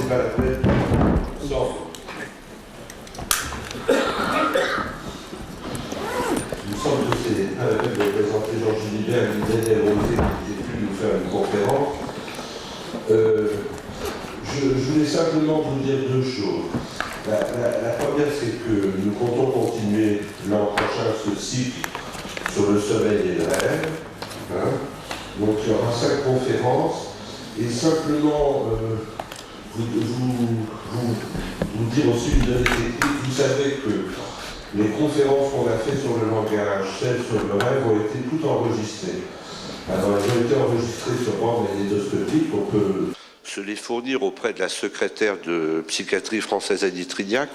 pas la peine. Non. Il me semble que c'est pas la peine de présenter Georges Gilibert et Daniel Rosé qui étaient venus nous faire une conférence. Je voulais simplement vous dire deux choses. La première, c'est que nous comptons continuer l'an prochain ce cycle sur le sommeil et le rêve. Hein. Donc il y aura 5 conférences. Et simplement vous dire aussi une donnée technique. Vous savez que les conférences qu'on a faites sur le langage, celles sur le rêve, ont été toutes enregistrées. Alors elles ont été enregistrées sur bande magnétoscopique. On peut se les fournir auprès de la secrétaire de psychiatrie française Annie Trignac.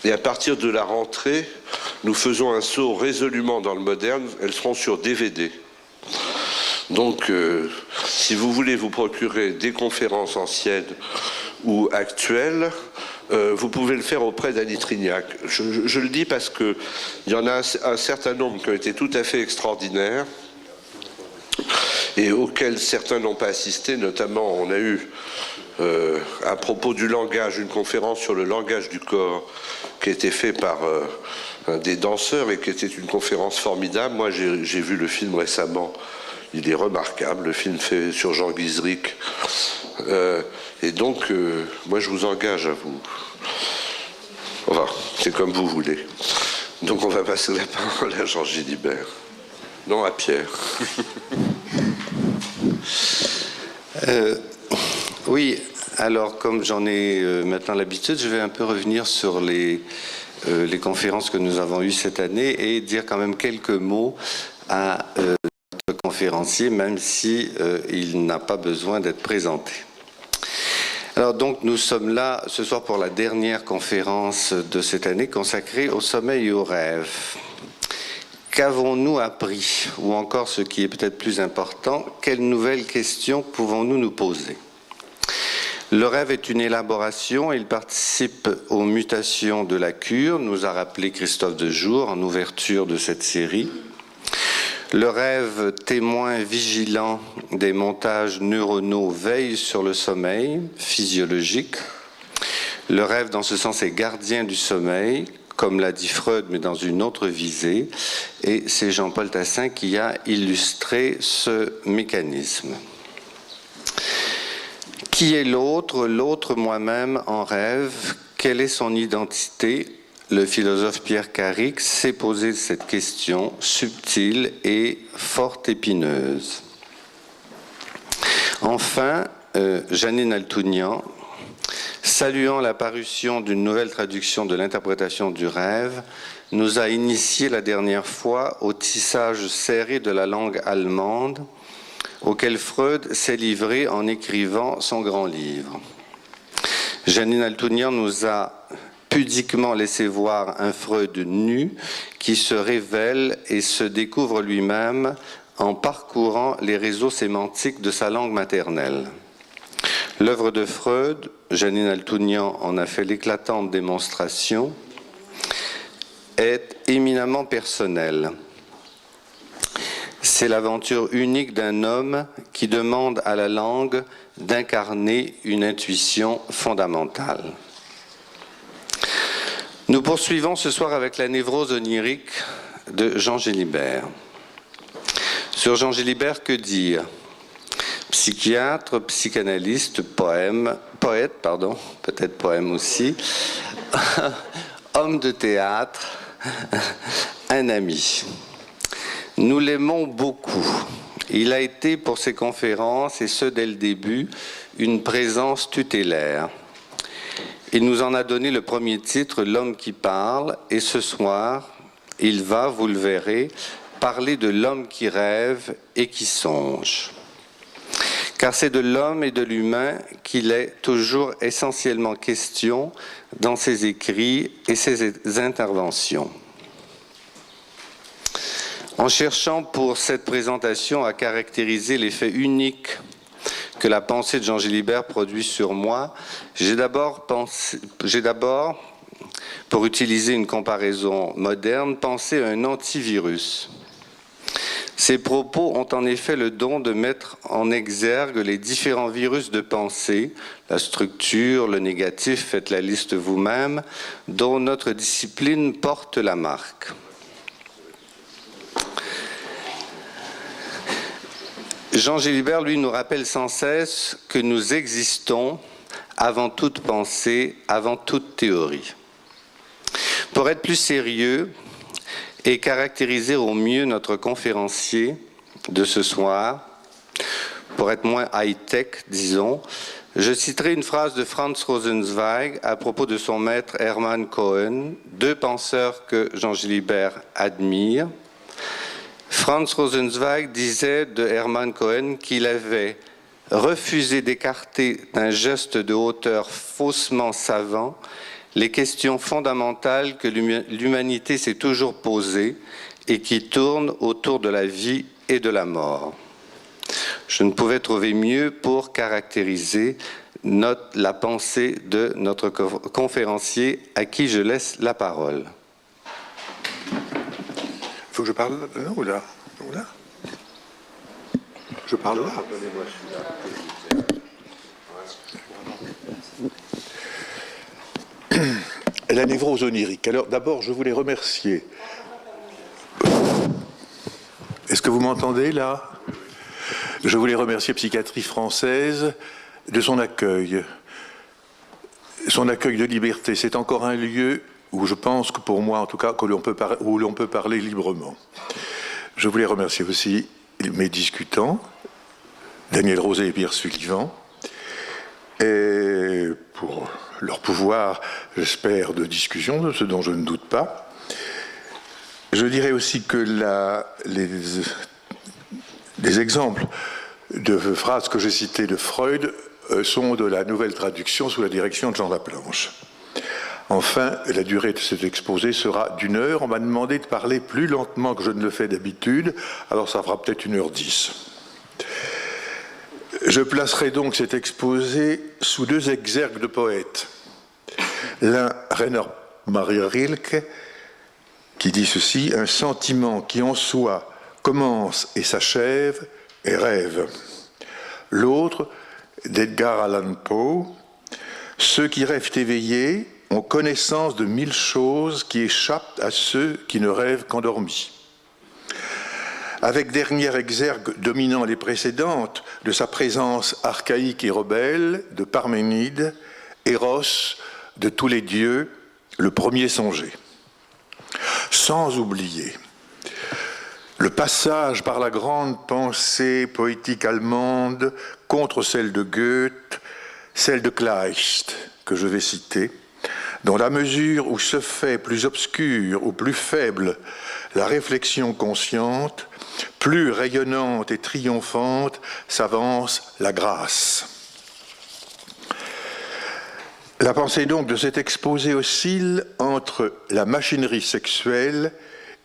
Et à partir de la rentrée, nous faisons un saut résolument dans le moderne. Elles seront sur DVD. Donc, si vous voulez vous procurer des conférences anciennes ou actuelles, vous pouvez le faire auprès d'Annie Trignac. Je le dis parce qu'il y en a un certain nombre qui ont été tout à fait extraordinaires et auxquels certains n'ont pas assisté. Notamment, on a eu, à propos du langage, une conférence sur le langage du corps qui a été faite par des danseurs et qui était une conférence formidable. Moi, j'ai vu le film récemment. Il est remarquable, le film fait sur Jean Guizric. Et donc, moi, je vous engage à vous. Enfin, c'est comme vous voulez. Donc, on va passer la parole à Georges Gilibert. Non, à Pierre. Oui, alors, comme j'en ai maintenant l'habitude, je vais un peu revenir sur les conférences que nous avons eues cette année et dire quand même quelques mots à notre conférencier, même si il n'a pas besoin d'être présenté. Alors donc nous sommes là ce soir pour la dernière conférence de cette année consacrée au sommeil et au rêve. Qu'avons-nous appris? Ou encore, ce qui est peut-être plus important, quelles nouvelles questions pouvons-nous nous poser? Le rêve est une élaboration, il participe aux mutations de la cure, nous a rappelé Christophe Dejour en ouverture de cette série. Le rêve, témoin vigilant des montages neuronaux, veille sur le sommeil physiologique. Le rêve, dans ce sens, est gardien du sommeil, comme l'a dit Freud, mais dans une autre visée. Et c'est Jean-Paul Tassin qui a illustré ce mécanisme. Qui est l'autre? L'autre, moi-même, en rêve. Quelle est son identité? Le philosophe Pierre Carrick s'est posé cette question subtile et fort épineuse. Enfin, Janine Altounian, saluant la parution d'une nouvelle traduction de l'interprétation du rêve, nous a initié la dernière fois au tissage serré de la langue allemande, auquel Freud s'est livré en écrivant son grand livre. Janine Altounian nous a pudiquement laisser voir un Freud nu qui se révèle et se découvre lui-même en parcourant les réseaux sémantiques de sa langue maternelle. L'œuvre de Freud, Janine Altounian en a fait l'éclatante démonstration, est éminemment personnelle. C'est l'aventure unique d'un homme qui demande à la langue d'incarner une intuition fondamentale. Nous poursuivons ce soir avec la névrose onirique de Jean Gilibert. Sur Jean Gilibert, que dire? Psychiatre, psychanalyste, poète, peut-être poème aussi, homme de théâtre, un ami. Nous l'aimons beaucoup. Il a été pour ses conférences, et ce dès le début, une présence tutélaire. Il nous en a donné le premier titre, L'homme qui parle, et ce soir, il va, vous le verrez, parler de l'homme qui rêve et qui songe. Car c'est de l'homme et de l'humain qu'il est toujours essentiellement question dans ses écrits et ses interventions. En cherchant pour cette présentation à caractériser l'effet unique que la pensée de Jean Gilibert produit sur moi, j'ai d'abord, pour utiliser une comparaison moderne, pensé à un antivirus. Ces propos ont en effet le don de mettre en exergue les différents virus de pensée, la structure, le négatif, faites la liste vous-même, dont notre discipline porte la marque. Jean Gilibert, lui, nous rappelle sans cesse que nous existons avant toute pensée, avant toute théorie. Pour être plus sérieux et caractériser au mieux notre conférencier de ce soir, pour être moins high-tech, disons, je citerai une phrase de Franz Rosenzweig à propos de son maître Hermann Cohen, deux penseurs que Jean Gilibert admire. Franz Rosenzweig disait de Hermann Cohen qu'il avait refusé d'écarter d'un geste de hauteur faussement savant les questions fondamentales que l'humanité s'est toujours posées et qui tournent autour de la vie et de la mort. Je ne pouvais trouver mieux pour caractériser la pensée de notre conférencier à qui je laisse la parole. Faut que je parle là ou là? Ou là? Je parle là. La névrose onirique. Alors d'abord, je voulais remercier. Est-ce que vous m'entendez là? Je voulais remercier Psychiatrie française de son accueil. Son accueil de liberté. C'est encore un lieu où je pense que pour moi, en tout cas, où l'on peut parler librement. Je voulais remercier aussi mes discutants, Daniel Rosé et Pierre Sullivan, et pour leur pouvoir, j'espère, de discussion, de ce dont je ne doute pas. Je dirais aussi que les exemples de phrases que j'ai citées de Freud sont de la nouvelle traduction sous la direction de Jean Laplanche. Enfin, la durée de cet exposé sera d'1 heure. On m'a demandé de parler plus lentement que je ne le fais d'habitude, alors ça fera peut-être 1h10. Je placerai donc cet exposé sous 2 exergues de poètes. L'un, Rainer Maria Rilke, qui dit ceci: « Un sentiment qui en soi commence et s'achève est rêve. » L'autre, d'Edgar Allan Poe, « Ceux qui rêvent éveillés ont connaissance de 1000 choses qui échappent à ceux qui ne rêvent qu'endormis. » Avec dernier exergue dominant les précédentes de sa présence archaïque et rebelle, de Parménide, Eros, de tous les dieux, le premier songé. Sans oublier le passage par la grande pensée poétique allemande contre celle de Goethe, celle de Kleist, que je vais citer, dans la mesure où se fait plus obscure ou plus faible la réflexion consciente, plus rayonnante et triomphante s'avance la grâce. La pensée donc de cet exposé oscille entre la machinerie sexuelle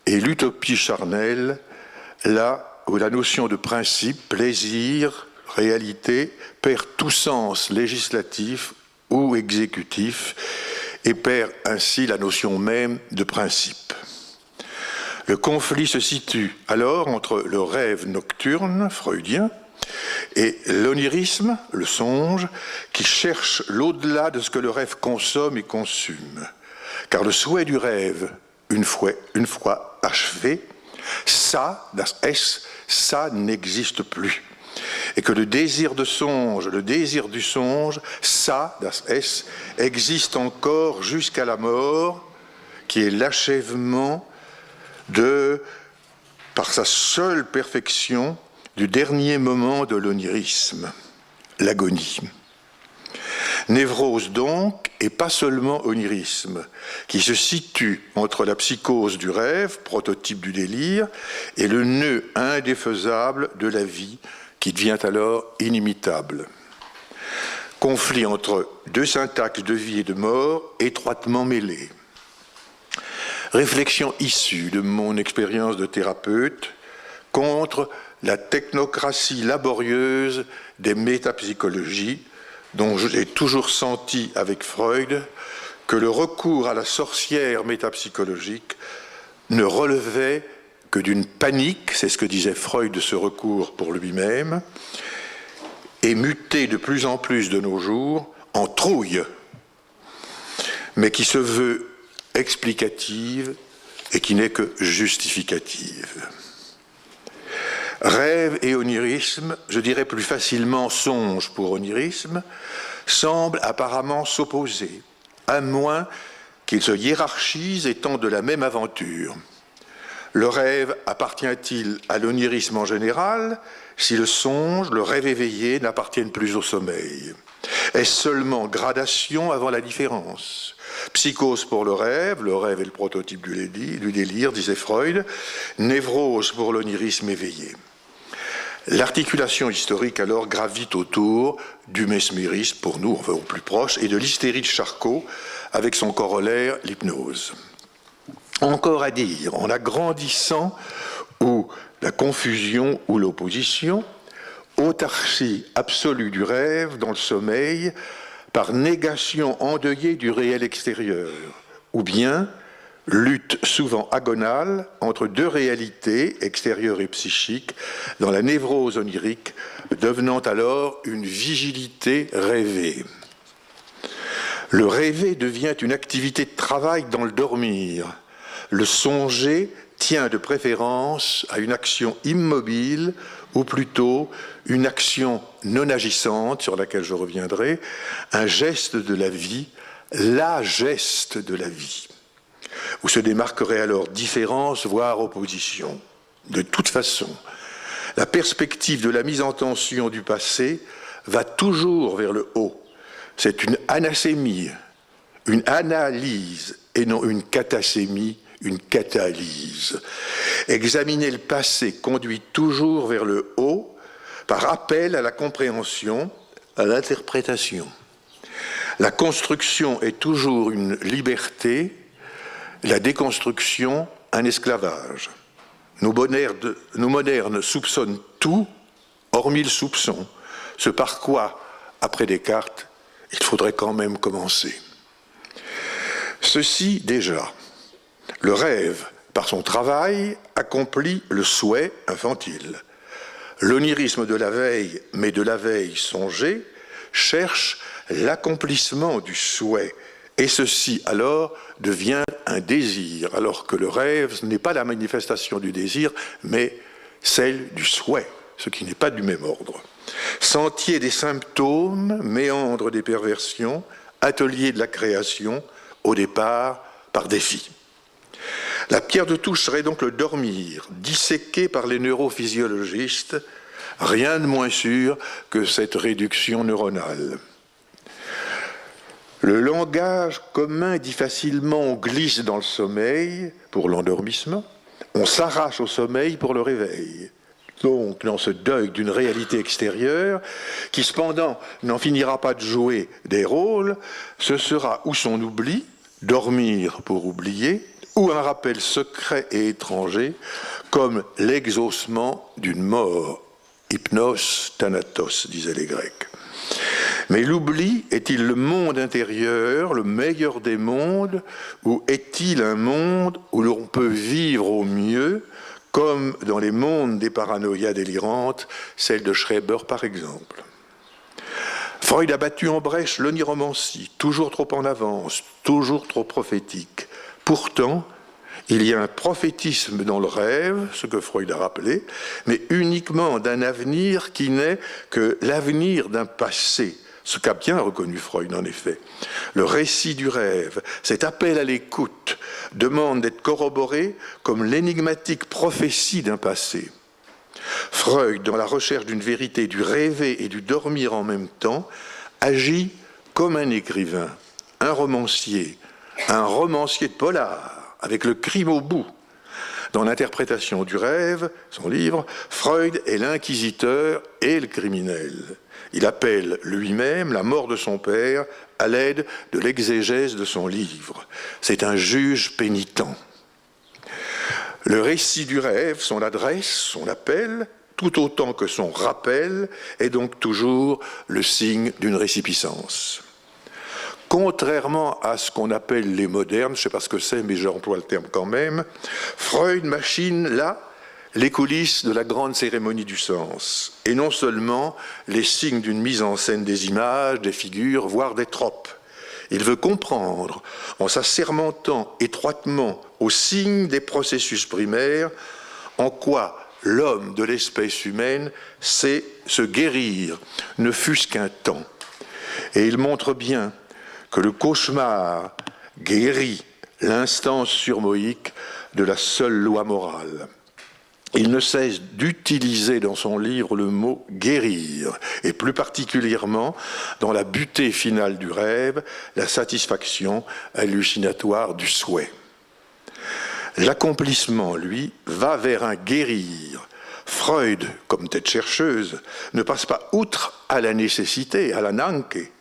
et l'utopie charnelle, là où la notion de principe, plaisir, réalité perd tout sens législatif ou exécutif et perd ainsi la notion même de principe. Le conflit se situe alors entre le rêve nocturne freudien et l'onirisme, le songe, qui cherche l'au-delà de ce que le rêve consomme et consume. Car le souhait du rêve, une fois achevé, ça, das Es, ça n'existe plus. Et que le désir de songe, le désir du songe, ça, das Es, existe encore jusqu'à la mort, qui est l'achèvement par sa seule perfection, du dernier moment de l'onirisme, l'agonie. Névrose donc, et pas seulement onirisme, qui se situe entre la psychose du rêve, prototype du délire, et le nœud indéfaisable de la vie, qui devient alors inimitable. Conflit entre 2 syntaxes de vie et de mort étroitement mêlées. Réflexion issue de mon expérience de thérapeute contre la technocratie laborieuse des métapsychologies, dont j'ai toujours senti avec Freud que le recours à la sorcière métapsychologique ne relevait que d'une panique, c'est ce que disait Freud de ce recours pour lui-même, est mutée de plus en plus de nos jours en trouille, mais qui se veut explicative et qui n'est que justificative. Rêve et onirisme, je dirais plus facilement songe pour onirisme, semblent apparemment s'opposer, à moins qu'ils se hiérarchisent étant de la même aventure. Le rêve appartient-il à l'onirisme en général, si le songe, le rêve éveillé, n'appartiennent plus au sommeil? Est-ce seulement gradation avant la différence? Psychose pour le rêve est le prototype du délire, disait Freud, névrose pour l'onirisme éveillé. L'articulation historique alors gravite autour du mesmérisme, pour nous, enfin au plus proche, et de l'hystérie de Charcot, avec son corollaire, l'hypnose. Encore à dire, en agrandissant ou la confusion ou l'opposition, autarcie absolue du rêve dans le sommeil par négation endeuillée du réel extérieur, ou bien lutte souvent agonale entre deux réalités, extérieure et psychique, dans la névrose onirique, devenant alors une vigilité rêvée. Le rêver devient une activité de travail dans le dormir. Le songer tient de préférence à une action immobile, ou plutôt une action non agissante, sur laquelle je reviendrai, un geste de la vie, la geste de la vie, où se démarquerait alors différence, voire opposition. De toute façon, la perspective de la mise en tension du passé va toujours vers le haut. C'est une anacémie, une analyse, et non une catacémie, une catalyse. Examiner le passé conduit toujours vers le haut, par appel à la compréhension, à l'interprétation. La construction est toujours une liberté, la déconstruction, un esclavage. Nos modernes soupçonnent tout, hormis le soupçon, ce par quoi, après Descartes, il faudrait quand même commencer. Ceci déjà, le rêve, par son travail, accomplit le souhait infantile. L'onirisme de la veille, mais de la veille songée, cherche l'accomplissement du souhait, et ceci alors devient un désir, alors que le rêve n'est pas la manifestation du désir, mais celle du souhait, ce qui n'est pas du même ordre. Sentier des symptômes, méandre des perversions, atelier de la création, au départ par défi. La pierre de touche serait donc le dormir, disséqué par les neurophysiologistes, rien de moins sûr que cette réduction neuronale. Le langage commun dit facilement on glisse dans le sommeil pour l'endormissement, on s'arrache au sommeil pour le réveil. Donc, dans ce deuil d'une réalité extérieure, qui cependant n'en finira pas de jouer des rôles, ce sera ou son oubli, dormir pour oublier, ou un rappel secret et étranger, comme l'exaucement d'une mort. Hypnos thanatos, disaient les Grecs. Mais l'oubli est-il le monde intérieur, le meilleur des mondes, ou est-il un monde où l'on peut vivre au mieux, comme dans les mondes des paranoïas délirantes, celle de Schreber par exemple? Freud a battu en brèche l'oniromancie, toujours trop en avance, toujours trop prophétique. Pourtant, il y a un prophétisme dans le rêve, ce que Freud a rappelé, mais uniquement d'un avenir qui n'est que l'avenir d'un passé, ce qu'a bien reconnu Freud en effet. Le récit du rêve, cet appel à l'écoute, demande d'être corroboré comme l'énigmatique prophétie d'un passé. Freud, dans la recherche d'une vérité du rêver et du dormir en même temps, agit comme un écrivain, un romancier de polar, avec le crime au bout. Dans l'interprétation du rêve, son livre, Freud est l'inquisiteur et le criminel. Il appelle lui-même la mort de son père à l'aide de l'exégèse de son livre. C'est un juge pénitent. Le récit du rêve, son adresse, son appel, tout autant que son rappel, est donc toujours le signe d'une récipiscence. contrairement à ce qu'on appelle les modernes, je ne sais pas ce que c'est, mais j'emploie le terme quand même, Freud machine là les coulisses de la grande cérémonie du sens, et non seulement les signes d'une mise en scène des images, des figures, voire des tropes. Il veut comprendre, en s'assermentant étroitement aux signes des processus primaires, en quoi l'homme de l'espèce humaine sait se guérir, ne fût-ce qu'un temps. Et il montre bien que le cauchemar guérit l'instance surmoïque de la seule loi morale. Il ne cesse d'utiliser dans son livre le mot « guérir », et plus particulièrement dans la butée finale du rêve, la satisfaction hallucinatoire du souhait. L'accomplissement, lui, va vers un guérir. Freud, comme tête chercheuse, ne passe pas outre à la nécessité, à la nanke.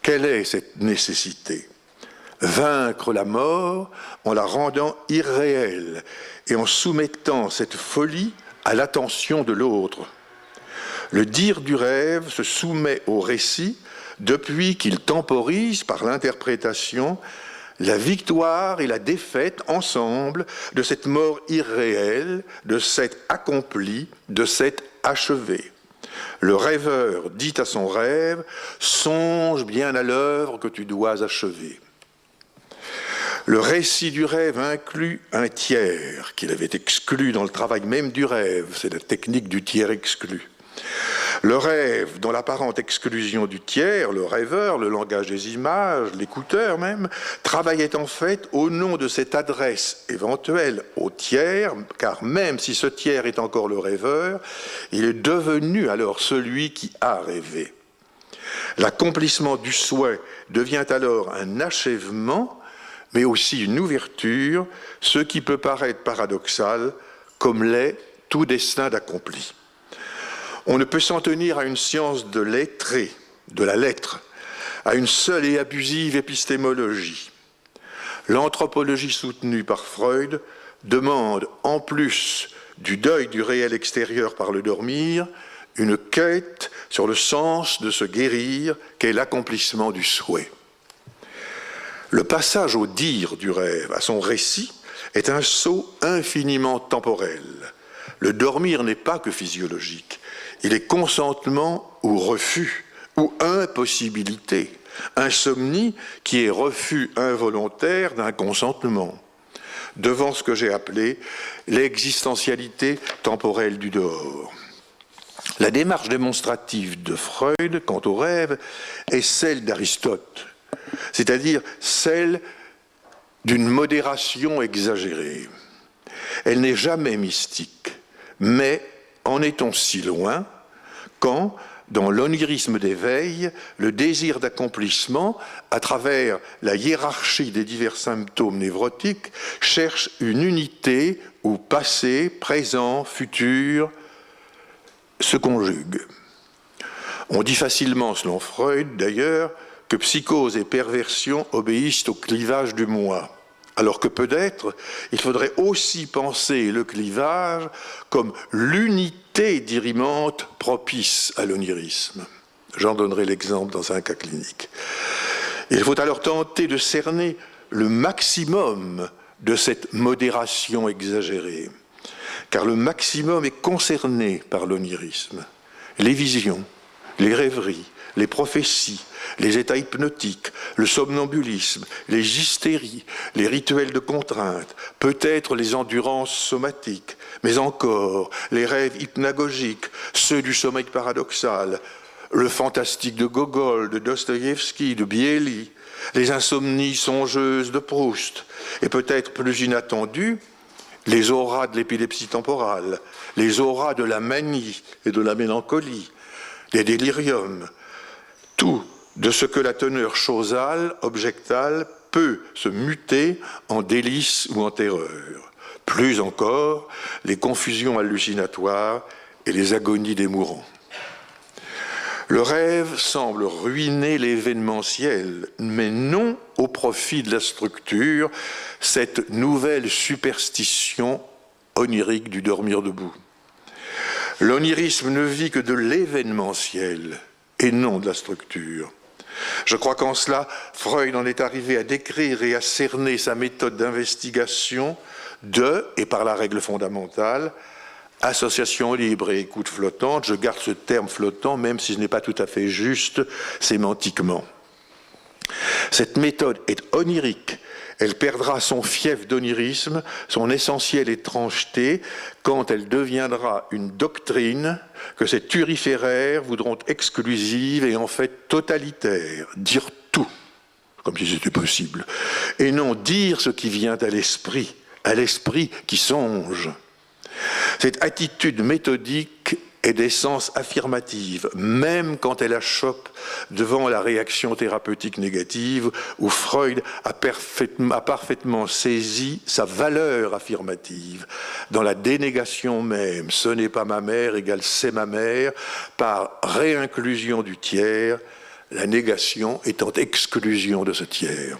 Quelle est cette nécessité ? Vaincre la mort en la rendant irréelle et en soumettant cette folie à l'attention de l'autre. Le dire du rêve se soumet au récit depuis qu'il temporise par l'interprétation la victoire et la défaite ensemble de cette mort irréelle, de cet accompli, de cet achevé. Le rêveur dit à son rêve « Songe bien à l'œuvre que tu dois achever ». Le récit du rêve inclut un tiers qu'il avait exclu dans le travail même du rêve, c'est la technique du tiers exclu. Le rêve, dans l'apparente exclusion du tiers, le rêveur, le langage des images, l'écouteur même, travaillait en fait au nom de cette adresse éventuelle au tiers, car même si ce tiers est encore le rêveur, il est devenu alors celui qui a rêvé. L'accomplissement du souhait devient alors un achèvement, mais aussi une ouverture, ce qui peut paraître paradoxal, comme l'est tout destin d'accompli. On ne peut s'en tenir à une science de lettré, de la lettre, à une seule et abusive épistémologie. L'anthropologie soutenue par Freud demande, en plus du deuil du réel extérieur par le dormir, une quête sur le sens de se guérir qu'est l'accomplissement du souhait. Le passage au dire du rêve, à son récit, est un saut infiniment temporel. Le dormir n'est pas que physiologique. Il est consentement ou refus, ou impossibilité. Insomnie qui est refus involontaire d'un consentement, devant ce que j'ai appelé l'existentialité temporelle du dehors. La démarche démonstrative de Freud quant au rêve est celle d'Aristote, c'est-à-dire celle d'une modération exagérée. Elle n'est jamais mystique, mais en est-on si loin quand, dans l'onirisme d'éveil, le désir d'accomplissement, à travers la hiérarchie des divers symptômes névrotiques, cherche une unité où passé, présent, futur se conjuguent. On dit facilement, selon Freud d'ailleurs, que psychose et perversion obéissent au clivage du moi, alors que peut-être il faudrait aussi penser le clivage comme l'unité dirimente propice à l'onirisme. J'en donnerai l'exemple dans un cas clinique. Il faut alors tenter de cerner le maximum de cette modération exagérée, car le maximum est concerné par l'onirisme. Les visions, les rêveries, les prophéties, les états hypnotiques, le somnambulisme, les hystéries, les rituels de contrainte, peut-être les endurances somatiques, mais encore les rêves hypnagogiques, ceux du sommeil paradoxal, le fantastique de Gogol, de Dostoïevski, de Bieli, les insomnies songeuses de Proust, et peut-être plus inattendues, les auras de l'épilepsie temporale, les auras de la manie et de la mélancolie, les déliriums, tout de ce que la teneur chosale, objectale, peut se muter en délice ou en terreur. Plus encore, les confusions hallucinatoires et les agonies des mourants. Le rêve semble ruiner l'événementiel, mais non au profit de la structure, cette nouvelle superstition onirique du dormir debout. L'onirisme ne vit que de l'événementiel et non de la structure. Je crois qu'en cela, Freud en est arrivé à décrire et à cerner sa méthode d'investigation de, et par la règle fondamentale, association libre et écoute flottante. Je garde ce terme flottant, même si ce n'est pas tout à fait juste sémantiquement. Cette méthode est onirique. Elle perdra son fief d'onirisme, son essentielle étrangeté, quand elle deviendra une doctrine que ces turiféraires voudront exclusive et en fait totalitaire, dire tout, comme si c'était possible, et non dire ce qui vient à l'esprit qui songe. Cette attitude méthodique est d'essence affirmative, même quand elle achoppe devant la réaction thérapeutique négative, où Freud a parfaitement saisi sa valeur affirmative. Dans la dénégation même, ce n'est pas ma mère égale c'est ma mère, par réinclusion du tiers, la négation étant exclusion de ce tiers.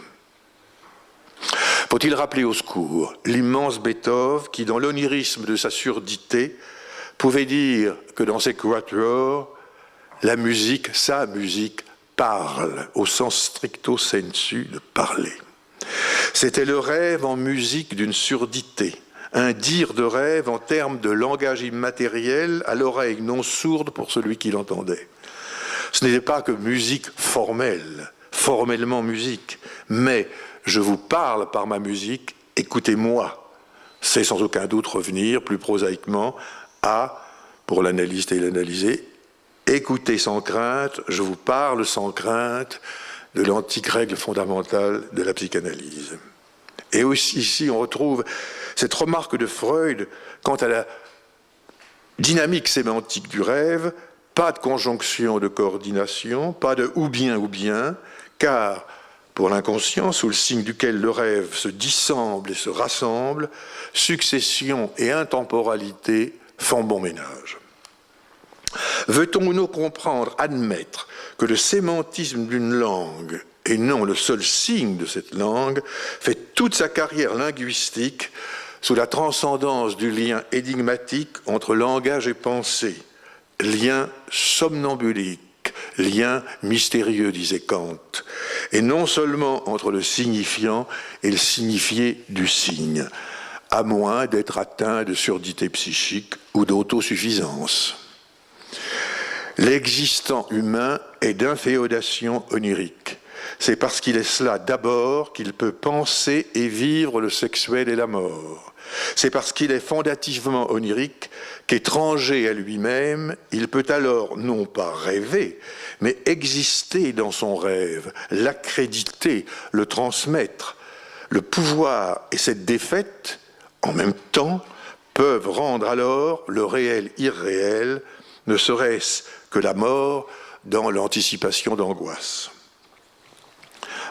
Faut-il rappeler au secours l'immense Beethoven qui, dans l'onirisme de sa surdité, pouvait dire que dans ses quatuors, la musique, sa musique, parle, au sens stricto sensu de parler. C'était le rêve en musique d'une surdité, un dire de rêve en termes de langage immatériel à l'oreille non sourde pour celui qui l'entendait. Ce n'était pas que musique formelle, formellement musique, mais je vous parle par ma musique, écoutez-moi. C'est sans aucun doute revenir plus prosaïquement à, pour l'analyste et l'analysé, écoutez sans crainte, je vous parle sans crainte de l'antique règle fondamentale de la psychanalyse. Et aussi ici on retrouve cette remarque de Freud quant à la dynamique sémantique du rêve, pas de conjonction de coordination, pas de ou bien, car pour l'inconscient, sous le signe duquel le rêve se dissemble et se rassemble, succession et intemporalité font bon ménage. Veut-on nous comprendre, admettre que le sémantisme d'une langue, et non le seul signe de cette langue, fait toute sa carrière linguistique sous la transcendance du lien énigmatique entre langage et pensée, lien somnambulique, lien mystérieux, disait Kant, et non seulement entre le signifiant et le signifié du signe, à moins d'être atteint de surdité psychique ou d'autosuffisance. L'existant humain est d'inféodation onirique. C'est parce qu'il est cela d'abord qu'il peut penser et vivre le sexuel et la mort. C'est parce qu'il est fondativement onirique qu'étranger à lui-même, il peut alors non pas rêver, mais exister dans son rêve, l'accréditer, le transmettre. Le pouvoir et cette défaite, en même temps, peuvent rendre alors le réel irréel, ne serait-ce que la mort dans l'anticipation d'angoisse.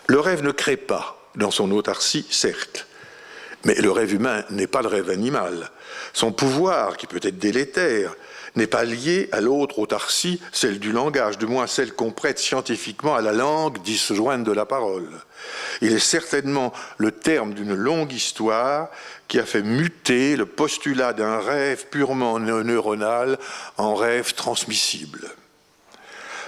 Le rêve ne crée pas dans son autarcie, certes, mais le rêve humain n'est pas le rêve animal. Son pouvoir, qui peut être délétère, n'est pas lié à l'autre autarcie, celle du langage, du moins celle qu'on prête scientifiquement à la langue disjointe de la parole. Il est certainement le terme d'une longue histoire qui a fait muter le postulat d'un rêve purement neuronal en rêve transmissible.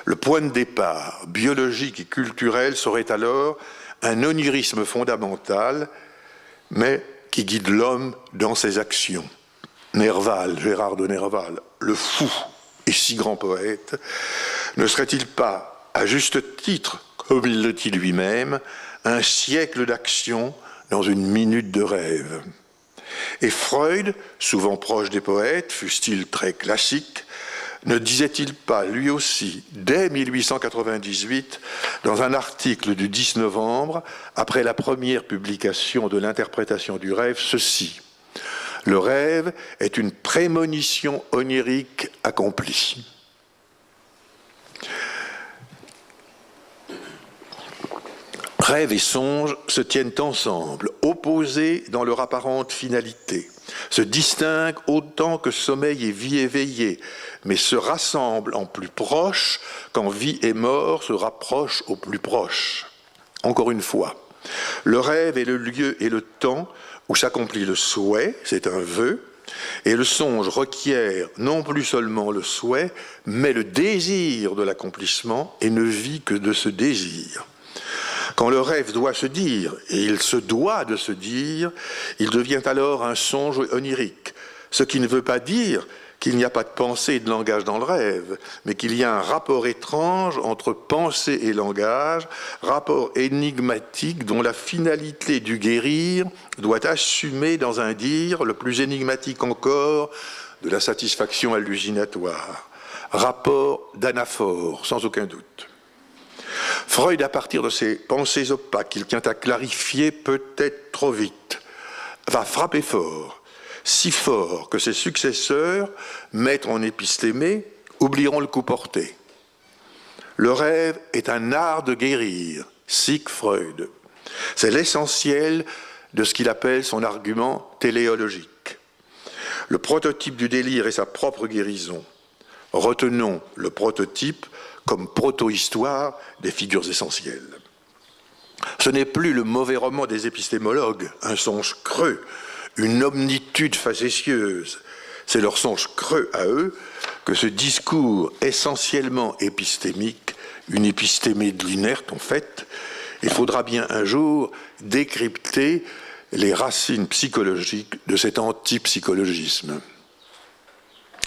Le point de départ, biologique et culturel, serait alors un onirisme fondamental, mais qui guide l'homme dans ses actions. Nerval, Gérard de Nerval, le fou et si grand poète, ne serait-il pas, à juste titre, comme il le dit lui-même, un siècle d'action dans une minute de rêve? Et Freud, souvent proche des poètes, fût-il très classique, ne disait-il pas, lui aussi, dès 1898, dans un article du 10 novembre, après la première publication de l'interprétation du rêve, ceci: « Le rêve est une prémonition onirique accomplie. » Rêve et songe se tiennent ensemble, opposés dans leur apparente finalité, se distinguent autant que sommeil et vie éveillée, mais se rassemblent en plus proche quand vie et mort se rapprochent au plus proche. Encore une fois, le rêve est le lieu et le temps où s'accomplit le souhait, c'est un vœu, Et le songe requiert non plus seulement le souhait, mais le désir de l'accomplissement, et ne vit que de ce désir. Quand le rêve doit se dire, et il se doit de se dire, il devient alors un songe onirique, ce qui ne veut pas dire qu'il n'y a pas de pensée et de langage dans le rêve, mais qu'il y a un rapport étrange entre pensée et langage, rapport énigmatique dont la finalité du guérir doit assumer dans un dire, le plus énigmatique encore, de la satisfaction hallucinatoire. Rapport d'anaphore, sans aucun doute. Freud, à partir de ces pensées opaques qu'il tient à clarifier peut-être trop vite, va frapper fort, si fort que ses successeurs, maîtres en épistémé, oublieront le coup porté. Le rêve est un art de guérir, sic Freud. C'est l'essentiel de ce qu'il appelle son argument téléologique. Le prototype du délire est sa propre guérison. Retenons le prototype comme proto-histoire des figures essentielles. Ce n'est plus le mauvais roman des épistémologues, un songe creux, une omnitude facétieuse. C'est leur songe creux à eux que ce discours essentiellement épistémique, une épistémée de l'inerte en fait, il faudra bien un jour décrypter les racines psychologiques de cet antipsychologisme.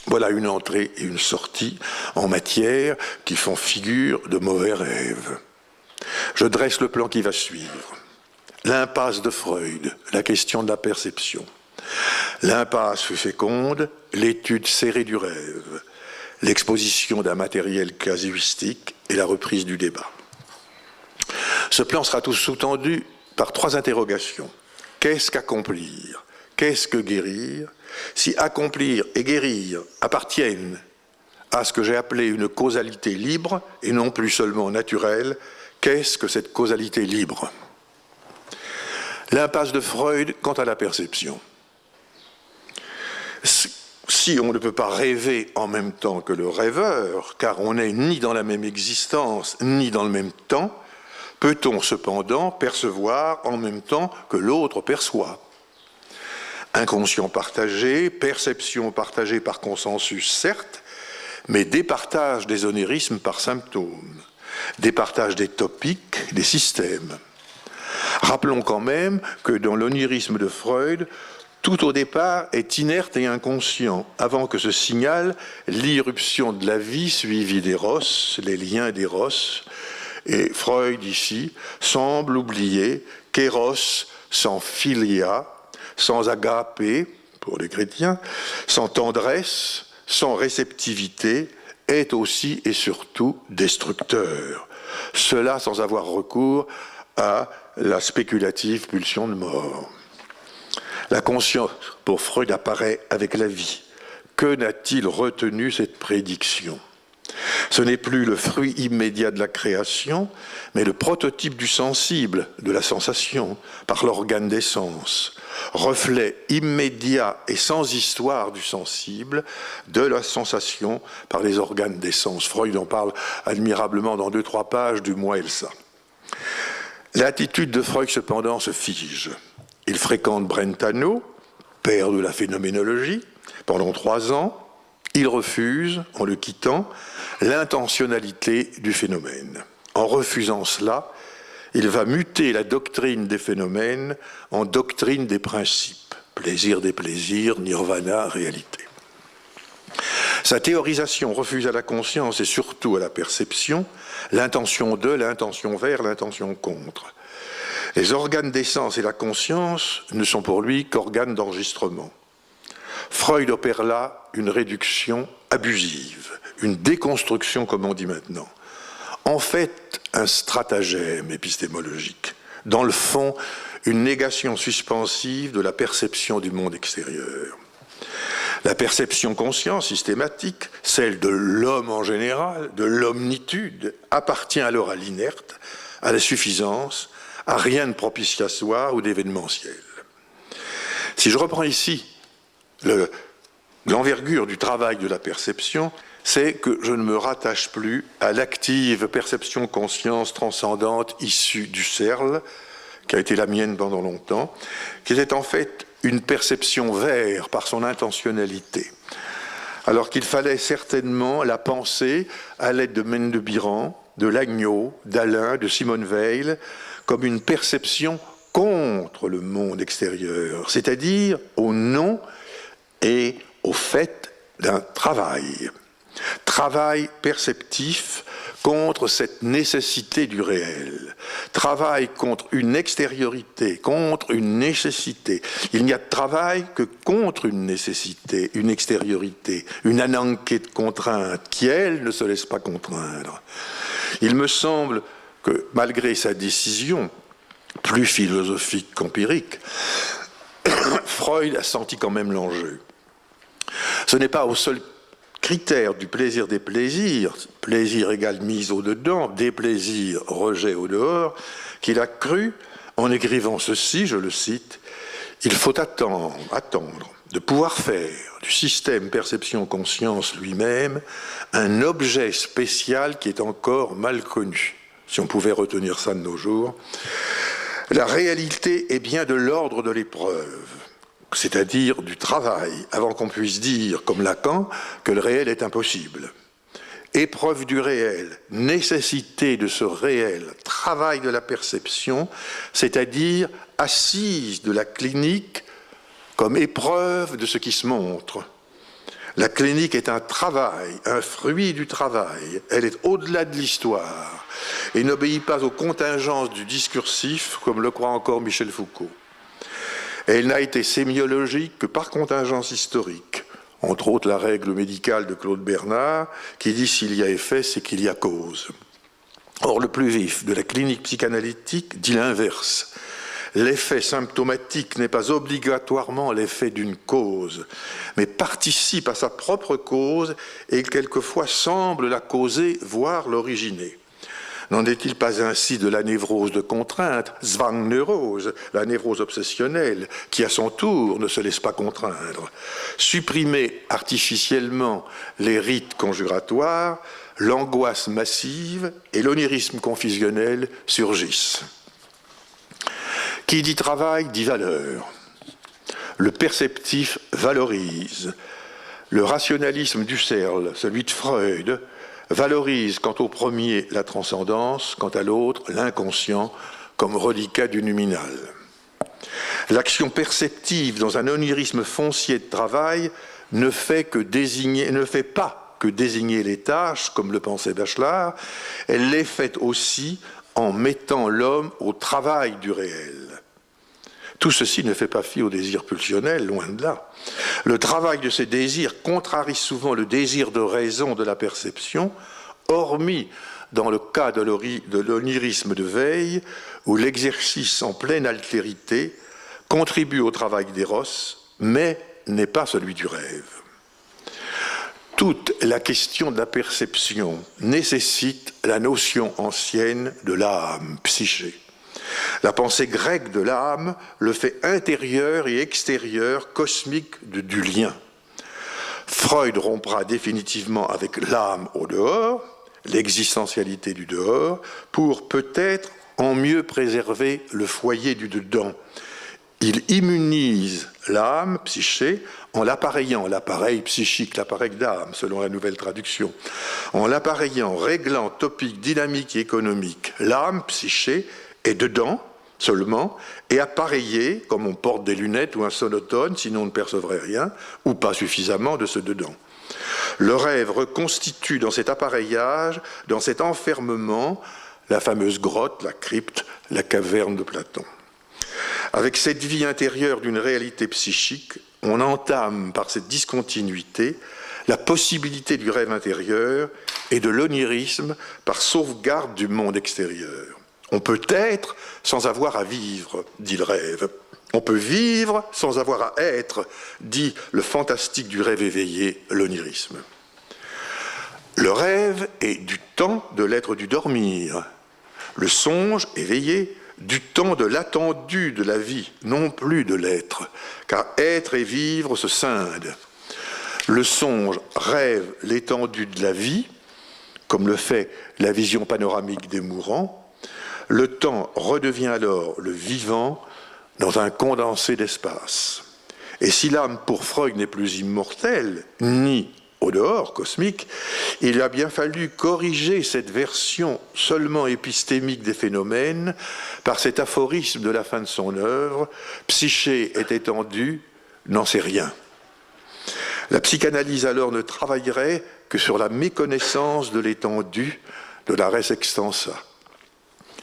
Voilà une entrée et une sortie en matière qui font figure de mauvais rêves. Je dresse le plan qui va suivre. L'impasse de Freud, la question de la perception. L'impasse fut féconde, l'étude serrée du rêve, l'exposition d'un matériel casuistique et la reprise du débat. Ce plan sera tout sous-tendu par trois interrogations. Qu'est-ce qu'accomplir? Qu'est-ce que guérir? Si accomplir et guérir appartiennent à ce que j'ai appelé une causalité libre et non plus seulement naturelle, qu'est-ce que cette causalité libre? L'impasse de Freud quant à la perception. Si on ne peut pas rêver en même temps que le rêveur, car on n'est ni dans la même existence, ni dans le même temps, peut-on cependant percevoir en même temps que l'autre perçoit? Inconscient partagé, perception partagée par consensus, certes, mais départage des onérismes par symptômes, départage des topiques, des systèmes. Rappelons quand même que dans l'onirisme de Freud, tout au départ est inerte et inconscient, avant que se signale l'irruption de la vie suivie d'éros, les liens d'éros. Et Freud, ici, semble oublier qu'éros sans philia, sans agapé, pour les chrétiens, sans tendresse, sans réceptivité, est aussi et surtout destructeur. Cela sans avoir recours à la spéculative pulsion de mort. La conscience, pour Freud, apparaît avec la vie. Que n'a-t-il retenu cette prédiction? Ce n'est plus le fruit immédiat de la création, mais le prototype du sensible, de la sensation, par l'organe des sens. Reflet immédiat et sans histoire du sensible, de la sensation par les organes des sens. Freud en parle admirablement dans 2-3 pages du Moi et le Ça. L'attitude de Freud, cependant, se fige. Il fréquente Brentano, père de la phénoménologie, pendant 3 ans. Il refuse, en le quittant, l'intentionnalité du phénomène. En refusant cela, il va muter la doctrine des phénomènes en doctrine des principes. Plaisir des plaisirs, nirvana, réalité. Sa théorisation refuse à la conscience et surtout à la perception l'intention de, l'intention vers, l'intention contre. Les organes des sens et la conscience ne sont pour lui qu'organes d'enregistrement. Freud opère là une réduction abusive, une déconstruction comme on dit maintenant. En fait, un stratagème épistémologique. Dans le fond, une négation suspensive de la perception du monde extérieur. La perception consciente systématique, celle de l'homme en général, de l'omnitude, appartient alors à l'inerte, à la suffisance, à rien de propitiatoire ou d'événementiel. Si je reprends ici l'envergure du travail de la perception, c'est que je ne me rattache plus à l'active perception-conscience transcendante issue du CERL, qui a été la mienne pendant longtemps, qui était en fait une perception vers par son intentionnalité, alors qu'il fallait certainement la penser à l'aide de Mendebiran, de Lagneau, d'Alain, de Simone Weil, comme une perception contre le monde extérieur, c'est-à-dire au nom et au fait d'un travail. Travail perceptif contre cette nécessité du réel. Travail contre une extériorité, contre une nécessité. Il n'y a de travail que contre une nécessité, une extériorité, une ananké de contrainte qui, elle, ne se laisse pas contraindre. Il me semble que, malgré sa décision, plus philosophique qu'empirique, Freud a senti quand même l'enjeu. Ce n'est pas au seul critère du plaisir des plaisirs, plaisir égale mise au dedans, déplaisir, rejet au dehors, qu'il a cru, en écrivant ceci, je le cite, « Il faut attendre de pouvoir faire du système perception-conscience lui-même un objet spécial qui est encore mal connu. » Si on pouvait retenir ça de nos jours. La réalité est bien de l'ordre de l'épreuve, c'est-à-dire du travail, avant qu'on puisse dire, comme Lacan, que le réel est impossible. Épreuve du réel, nécessité de ce réel, travail de la perception, c'est-à-dire assise de la clinique comme épreuve de ce qui se montre. La clinique est un travail, un fruit du travail. Elle est au-delà de l'histoire et n'obéit pas aux contingences du discursif, comme le croit encore Michel Foucault. Elle n'a été sémiologique que par contingence historique, entre autres la règle médicale de Claude Bernard, qui dit s'il y a effet, c'est qu'il y a cause. Or, le plus vif de la clinique psychanalytique dit l'inverse. L'effet symptomatique n'est pas obligatoirement l'effet d'une cause, mais participe à sa propre cause et quelquefois semble la causer, voire l'originer. N'en est-il pas ainsi de la névrose de contrainte, Zwangneurose, la névrose obsessionnelle, qui à son tour ne se laisse pas contraindre? Supprimer artificiellement les rites conjuratoires, l'angoisse massive et l'onirisme confusionnel surgissent. Qui dit travail dit valeur. Le perceptif valorise. Le rationalisme d'Husserl, celui de Freud, valorise quant au premier la transcendance, quant à l'autre l'inconscient comme reliquat du numinal. L'action perceptive dans un onirisme foncier de travail ne fait pas que désigner les tâches, comme le pensait Bachelard, elle les fait aussi en mettant l'homme au travail du réel. Tout ceci ne fait pas fi au désir pulsionnel, loin de là. Le travail de ces désirs contrarie souvent le désir de raison de la perception, hormis dans le cas de l'onirisme de veille, où l'exercice en pleine altérité contribue au travail d'Eros, mais n'est pas celui du rêve. Toute la question de la perception nécessite la notion ancienne de l'âme, psyché. La pensée grecque de l'âme le fait intérieur et extérieur, cosmique du lien. Freud rompra définitivement avec l'âme au dehors, l'existentialité du dehors, pour peut-être en mieux préserver le foyer du dedans. Il immunise l'âme, psyché, en l'appareillant, l'appareil psychique, l'appareil d'âme, selon la nouvelle traduction, en l'appareillant, réglant topique, dynamique et économique. L'âme, psyché, est dedans seulement, et appareillée, comme on porte des lunettes ou un sonotone, sinon on ne percevrait rien, ou pas suffisamment de ce dedans. Le rêve reconstitue dans cet appareillage, dans cet enfermement, la fameuse grotte, la crypte, la caverne de Platon. Avec cette vie intérieure d'une réalité psychique, on entame par cette discontinuité la possibilité du rêve intérieur et de l'onirisme par sauvegarde du monde extérieur. On peut être sans avoir à vivre, dit le rêve. On peut vivre sans avoir à être, dit le fantastique du rêve éveillé, l'onirisme. Le rêve est du temps de l'être du dormir. Le songe éveillé, du temps de l'attendu de la vie, non plus de l'être, car être et vivre se scindent. Le songe rêve l'étendue de la vie, comme le fait la vision panoramique des mourants. Le temps redevient alors le vivant dans un condensé d'espace. Et si l'âme pour Freud n'est plus immortelle, ni au dehors cosmique, il a bien fallu corriger cette version seulement épistémique des phénomènes par cet aphorisme de la fin de son œuvre, « Psyché est étendue, n'en sait rien ». La psychanalyse alors ne travaillerait que sur la méconnaissance de l'étendue de la res extensa.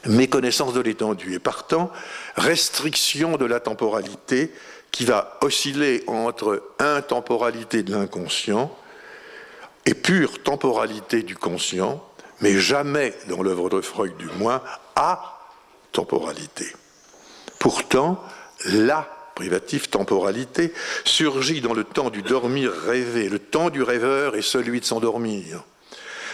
Méconnaissance de l'étendue et partant restriction de la temporalité qui va osciller entre intemporalité de l'inconscient et pure temporalité du conscient, mais jamais, dans l'œuvre de Freud du moins, atemporalité. Pourtant, la privative temporalité surgit dans le temps du dormir rêvé. Le temps du rêveur est celui de s'endormir.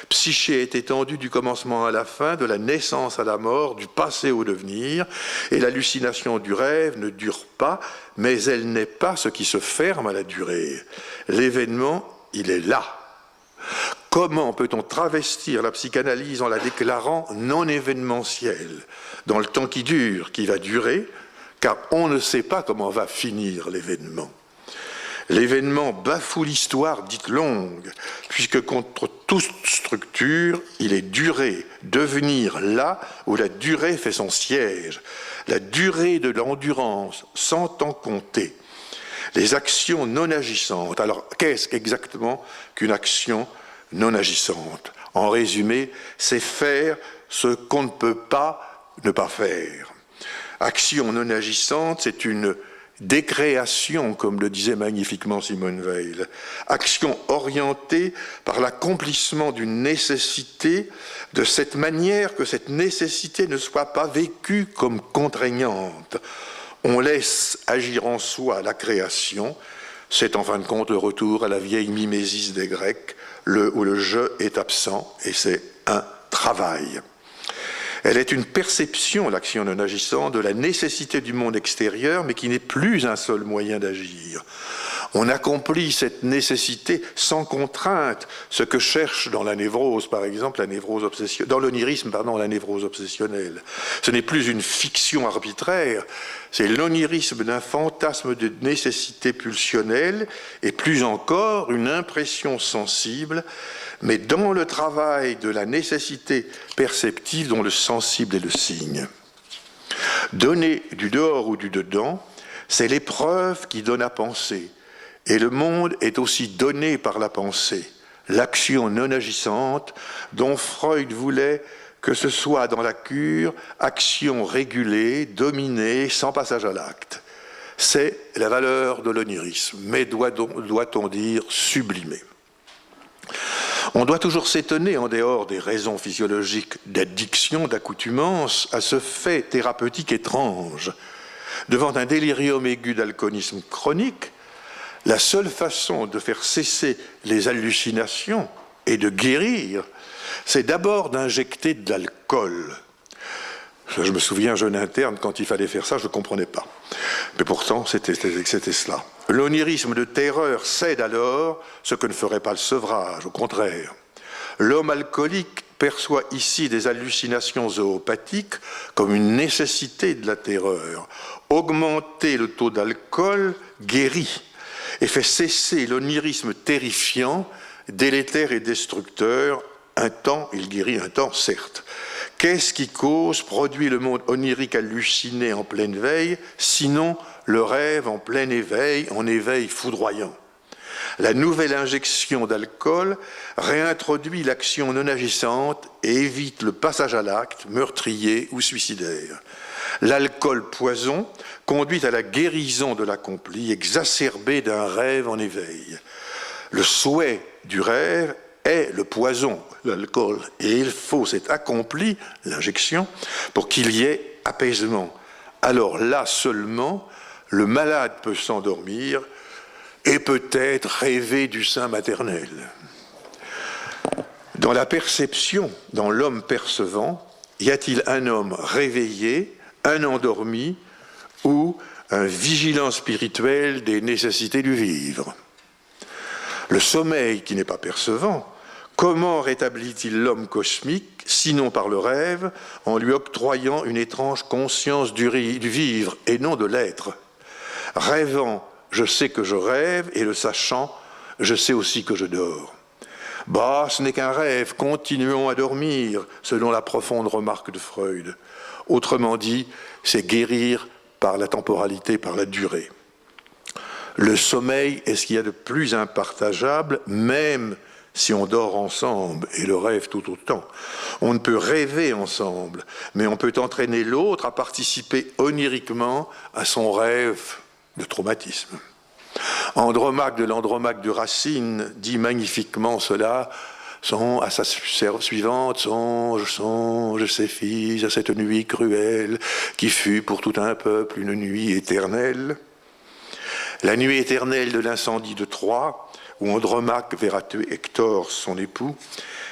Psyché est étendue du commencement à la fin, de la naissance à la mort, du passé au devenir, et l'hallucination du rêve ne dure pas, mais elle n'est pas ce qui se ferme à la durée. L'événement, il est là. Comment peut-on travestir la psychanalyse en la déclarant non événementielle, dans le temps qui dure, qui va durer, car on ne sait pas comment va finir l'événement. L'événement bafoue l'histoire dite longue, puisque contre toute structure, il est duré, devenir là où la durée fait son siège, la durée de l'endurance, sans temps compter. Les actions non agissantes. Alors, qu'est-ce exactement qu'une action non agissante? En résumé, c'est faire ce qu'on ne peut pas ne pas faire. Action non agissante, c'est une décréation, comme le disait magnifiquement Simone Weil. Action orientée par l'accomplissement d'une nécessité de cette manière que cette nécessité ne soit pas vécue comme contraignante. On laisse agir en soi la création. C'est en fin de compte le retour à la vieille mimésis des Grecs, où le je est absent, et c'est un travail. Elle est une perception, l'action non agissante, de la nécessité du monde extérieur, mais qui n'est plus un seul moyen d'agir. On accomplit cette nécessité sans contrainte, ce que cherche dans la névrose, par exemple, dans l'onirisme, la névrose obsessionnelle. Ce n'est plus une fiction arbitraire, c'est l'onirisme d'un fantasme de nécessité pulsionnelle, et plus encore une impression sensible, mais dans le travail de la nécessité perceptive dont le sensible est le signe. Donner du dehors ou du dedans, c'est l'épreuve qui donne à penser. Et le monde est aussi donné par la pensée, l'action non agissante dont Freud voulait que ce soit dans la cure action régulée, dominée, sans passage à l'acte. C'est la valeur de l'onirisme, mais doit-on dire sublimée. On doit toujours s'étonner, en dehors des raisons physiologiques d'addiction, d'accoutumance, à ce fait thérapeutique étrange. Devant un délirium aigu d'alcoolisme chronique, la seule façon de faire cesser les hallucinations et de guérir, c'est d'abord d'injecter de l'alcool. Je me souviens, jeune interne, quand il fallait faire ça, je ne comprenais pas. Mais pourtant, c'était cela. L'onirisme de terreur cède alors ce que ne ferait pas le sevrage, au contraire. L'homme alcoolique perçoit ici des hallucinations zoopathiques comme une nécessité de la terreur. Augmenter le taux d'alcool guérit et fait cesser l'onirisme terrifiant, délétère et destructeur. Un temps, il guérit un temps, certes. Qu'est-ce qui cause, produit le monde onirique halluciné en pleine veille, sinon le rêve en plein éveil, en éveil foudroyant? La nouvelle injection d'alcool réintroduit l'action non agissante et évite le passage à l'acte meurtrier ou suicidaire. L'alcool poison conduit à la guérison de l'accompli, exacerbé d'un rêve en éveil. Le souhait du rêve est le poison, l'alcool, et il faut, c'est accompli, l'injection, pour qu'il y ait apaisement. Alors là seulement, le malade peut s'endormir et peut-être rêver du sein maternel. Dans la perception, dans l'homme percevant, y a-t-il un homme réveillé, un endormi ou un vigilant spirituel des nécessités du vivre? Le sommeil qui n'est pas percevant, comment rétablit-il l'homme cosmique, sinon par le rêve, en lui octroyant une étrange conscience du vivre et non de l'être? Rêvant je sais que je rêve, et le sachant, je sais aussi que je dors. Bah, ce n'est qu'un rêve, continuons à dormir, selon la profonde remarque de Freud. Autrement dit, c'est guérir par la temporalité, par la durée. Le sommeil est ce qu'il y a de plus impartageable, même si on dort ensemble, et le rêve tout autant. On ne peut rêver ensemble, mais on peut entraîner l'autre à participer oniriquement à son rêve de traumatisme. Andromaque de l'Andromaque de Racine dit magnifiquement cela, à sa suivante, songe, ces filles, à cette nuit cruelle, qui fut pour tout un peuple une nuit éternelle. La nuit éternelle de l'incendie de Troie, où Andromaque verra tuer Hector, son époux,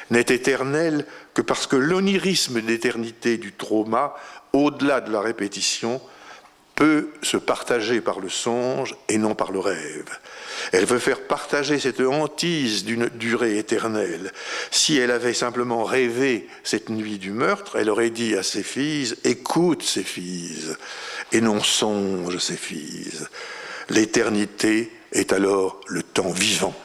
n'est éternelle que parce que l'onirisme d'éternité du trauma, au-delà de la répétition, peut se partager par le songe et non par le rêve. Elle veut faire partager cette hantise d'une durée éternelle. Si elle avait simplement rêvé cette nuit du meurtre, elle aurait dit à ses filles « Écoute, ses filles », et non « Songe, ses filles ». L'éternité est alors le temps vivant.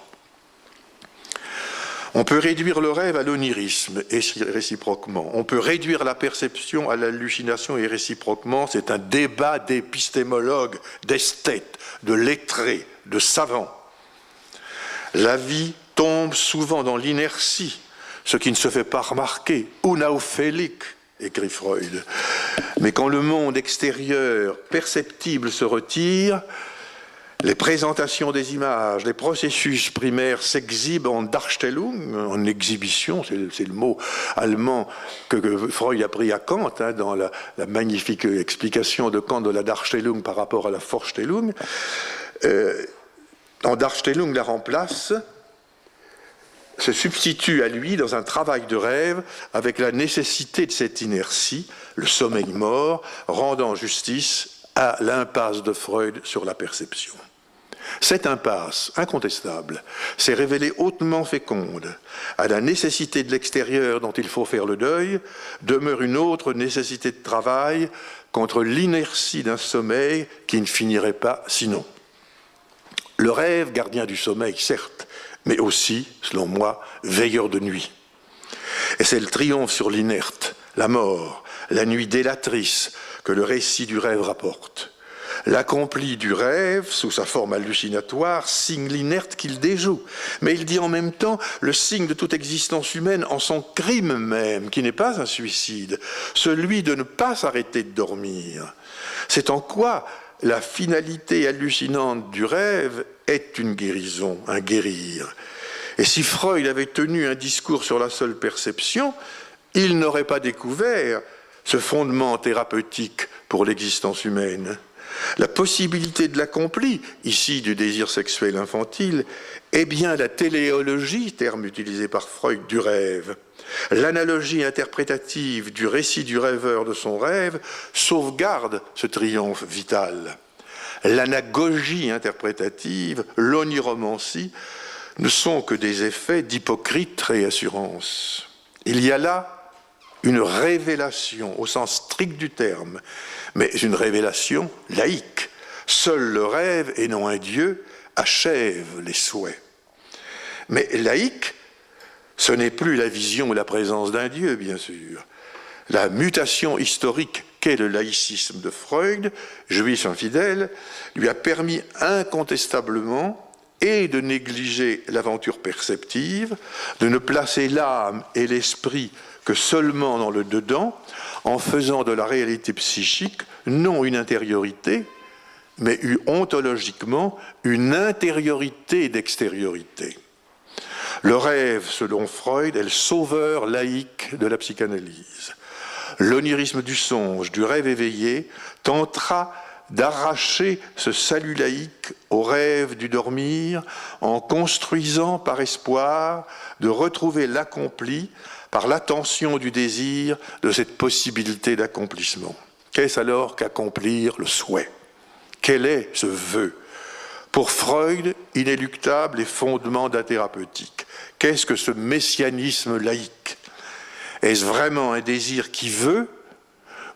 On peut réduire le rêve à l'onirisme et réciproquement. On peut réduire la perception à l'hallucination et réciproquement. C'est un débat d'épistémologues, d'esthètes, de lettrés, de savants. La vie tombe souvent dans l'inertie, ce qui ne se fait pas remarquer. Unauffällig, écrit Freud. Mais quand le monde extérieur perceptible se retire, les présentations des images, les processus primaires s'exhibent en Darstellung, en exhibition, c'est le mot allemand que Freud a pris à Kant, dans la magnifique explication de Kant de la Darstellung par rapport à la Vorstellung. En Darstellung la remplace, se substitue à lui dans un travail de rêve avec la nécessité de cette inertie, le sommeil mort, rendant justice à l'impasse de Freud sur la perception. Cette impasse, incontestable, s'est révélée hautement féconde. À la nécessité de l'extérieur dont il faut faire le deuil, demeure une autre nécessité de travail contre l'inertie d'un sommeil qui ne finirait pas sinon. Le rêve, gardien du sommeil, certes, mais aussi, selon moi, veilleur de nuit. Et c'est le triomphe sur l'inerte, la mort, la nuit délatrice que le récit du rêve rapporte. L'accompli du rêve, sous sa forme hallucinatoire, signe l'inerte qu'il déjoue. Mais il dit en même temps le signe de toute existence humaine en son crime même, qui n'est pas un suicide, celui de ne pas s'arrêter de dormir. C'est en quoi la finalité hallucinante du rêve est une guérison, un guérir. Et si Freud avait tenu un discours sur la seule perception, il n'aurait pas découvert ce fondement thérapeutique pour l'existence humaine. La possibilité de l'accompli, ici du désir sexuel infantile, est bien la téléologie, terme utilisé par Freud, du rêve. L'analogie interprétative du récit du rêveur de son rêve sauvegarde ce triomphe vital. L'anagogie interprétative, l'oniromancie, ne sont que des effets d'hypocrite réassurance. Il y a là une révélation au sens strict du terme, mais une révélation laïque. Seul le rêve, et non un Dieu, achève les souhaits. Mais laïque, ce n'est plus la vision ou la présence d'un Dieu, bien sûr. La mutation historique qu'est le laïcisme de Freud, juif infidèle, lui a permis incontestablement et de négliger l'aventure perceptive, de ne placer l'âme et l'esprit que seulement dans le dedans, en faisant de la réalité psychique non une intériorité, mais ontologiquement une intériorité d'extériorité. Le rêve, selon Freud, est le sauveur laïque de la psychanalyse. L'onirisme du songe, du rêve éveillé, tentera d'arracher ce salut laïque au rêve du dormir en construisant par espoir de retrouver l'accompli par l'attention du désir de cette possibilité d'accomplissement. Qu'est-ce alors qu'accomplir le souhait? Quel est ce vœu? Pour Freud, inéluctable et fondement de la thérapeutique. Qu'est-ce que ce messianisme laïque? Est-ce vraiment un désir qui veut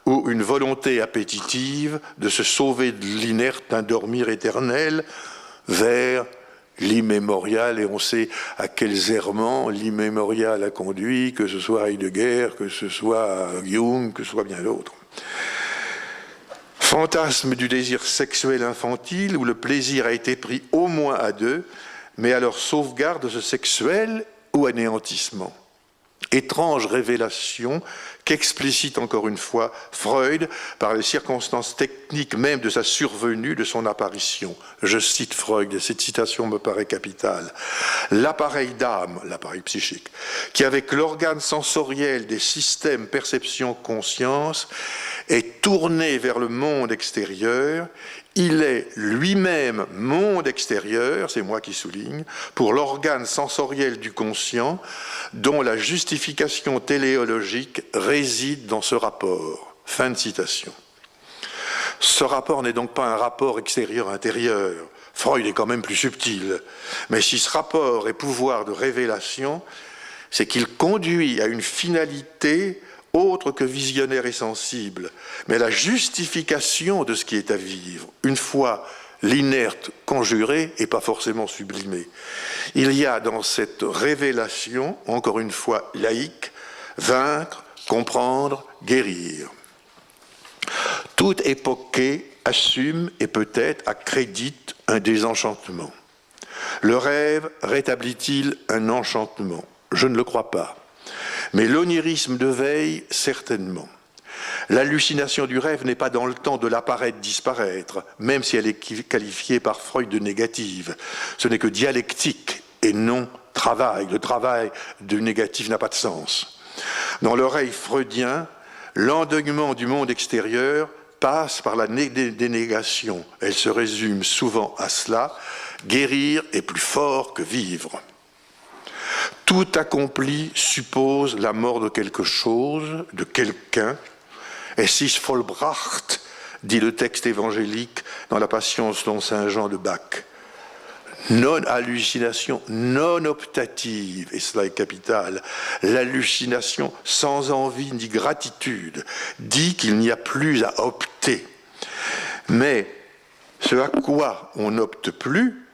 ou une volonté appétitive de se sauver de l'inerte d'un dormir éternel vers l'immémorial, et on sait à quels errements l'immémorial a conduit, que ce soit Heidegger, que ce soit Jung, que ce soit bien d'autres. Fantasme du désir sexuel infantile, où le plaisir a été pris au moins à deux, mais alors sauvegarde de ce sexuel ou anéantissement. Étrange révélation qu'explicite encore une fois Freud par les circonstances techniques même de sa survenue, de son apparition. Je cite Freud, et cette citation me paraît capitale. L'appareil d'âme, l'appareil psychique, qui avec l'organe sensoriel des systèmes perception-conscience est tourné vers le monde extérieur, il est lui-même monde extérieur, c'est moi qui souligne, pour l'organe sensoriel du conscient, dont la justification téléologique réside dans ce rapport. Fin de citation. Ce rapport n'est donc pas un rapport extérieur-intérieur. Freud est quand même plus subtil. Mais si ce rapport est pouvoir de révélation, c'est qu'il conduit à une finalité autre que visionnaire et sensible, mais la justification de ce qui est à vivre, une fois l'inerte conjuré et pas forcément sublimé. Il y a dans cette révélation, encore une fois laïque, vaincre, comprendre, guérir. Toute époquée assume et peut-être accrédite un désenchantement. Le rêve rétablit-il un enchantement? Je ne le crois pas. Mais l'onirisme de veille, certainement. L'hallucination du rêve n'est pas dans le temps de l'apparaître-disparaître, même si elle est qualifiée par Freud de négative. Ce n'est que dialectique et non travail. Le travail du négatif n'a pas de sens. Dans l'oreille freudien, l'endeuillement du monde extérieur passe par la dénégation. Elle se résume souvent à cela. Guérir est plus fort que vivre. Tout accompli suppose la mort de quelque chose, de quelqu'un. Es ist vollbracht, dit le texte évangélique dans la Passion selon saint Jean de Bach. Non-hallucination, non-optative, et cela est capital. L'hallucination sans envie ni gratitude dit qu'il n'y a plus à opter. Mais ce à quoi on n'opte plus,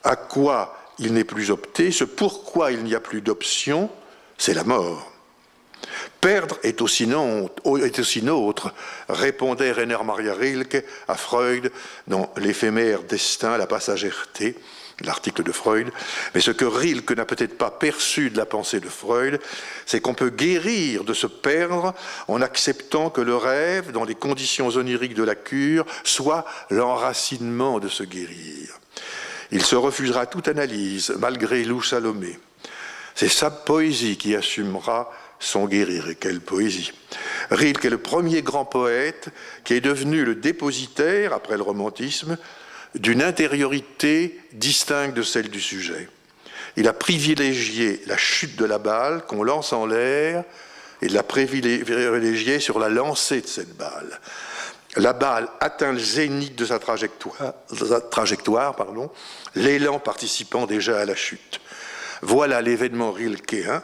à quoi il n'est plus opté, ce pourquoi il n'y a plus d'option, c'est la mort. Perdre est aussi nôtre, répondait Rainer Maria Rilke à Freud dans l'éphémère destin, la passagèreté, l'article de Freud. Mais ce que Rilke n'a peut-être pas perçu de la pensée de Freud, c'est qu'on peut guérir de se perdre en acceptant que le rêve, dans les conditions oniriques de la cure, soit l'enracinement de se guérir. Il se refusera toute analyse, malgré Lou Salomé. C'est sa poésie qui assumera son guérir. Et quelle poésie! Rilke est le premier grand poète qui est devenu le dépositaire, après le romantisme, d'une intériorité distincte de celle du sujet. Il a privilégié la chute de la balle qu'on lance en l'air et l'a privilégié sur la lancée de cette balle. La balle atteint le zénith de sa trajectoire, l'élan participant déjà à la chute. Voilà l'événement rilkéen,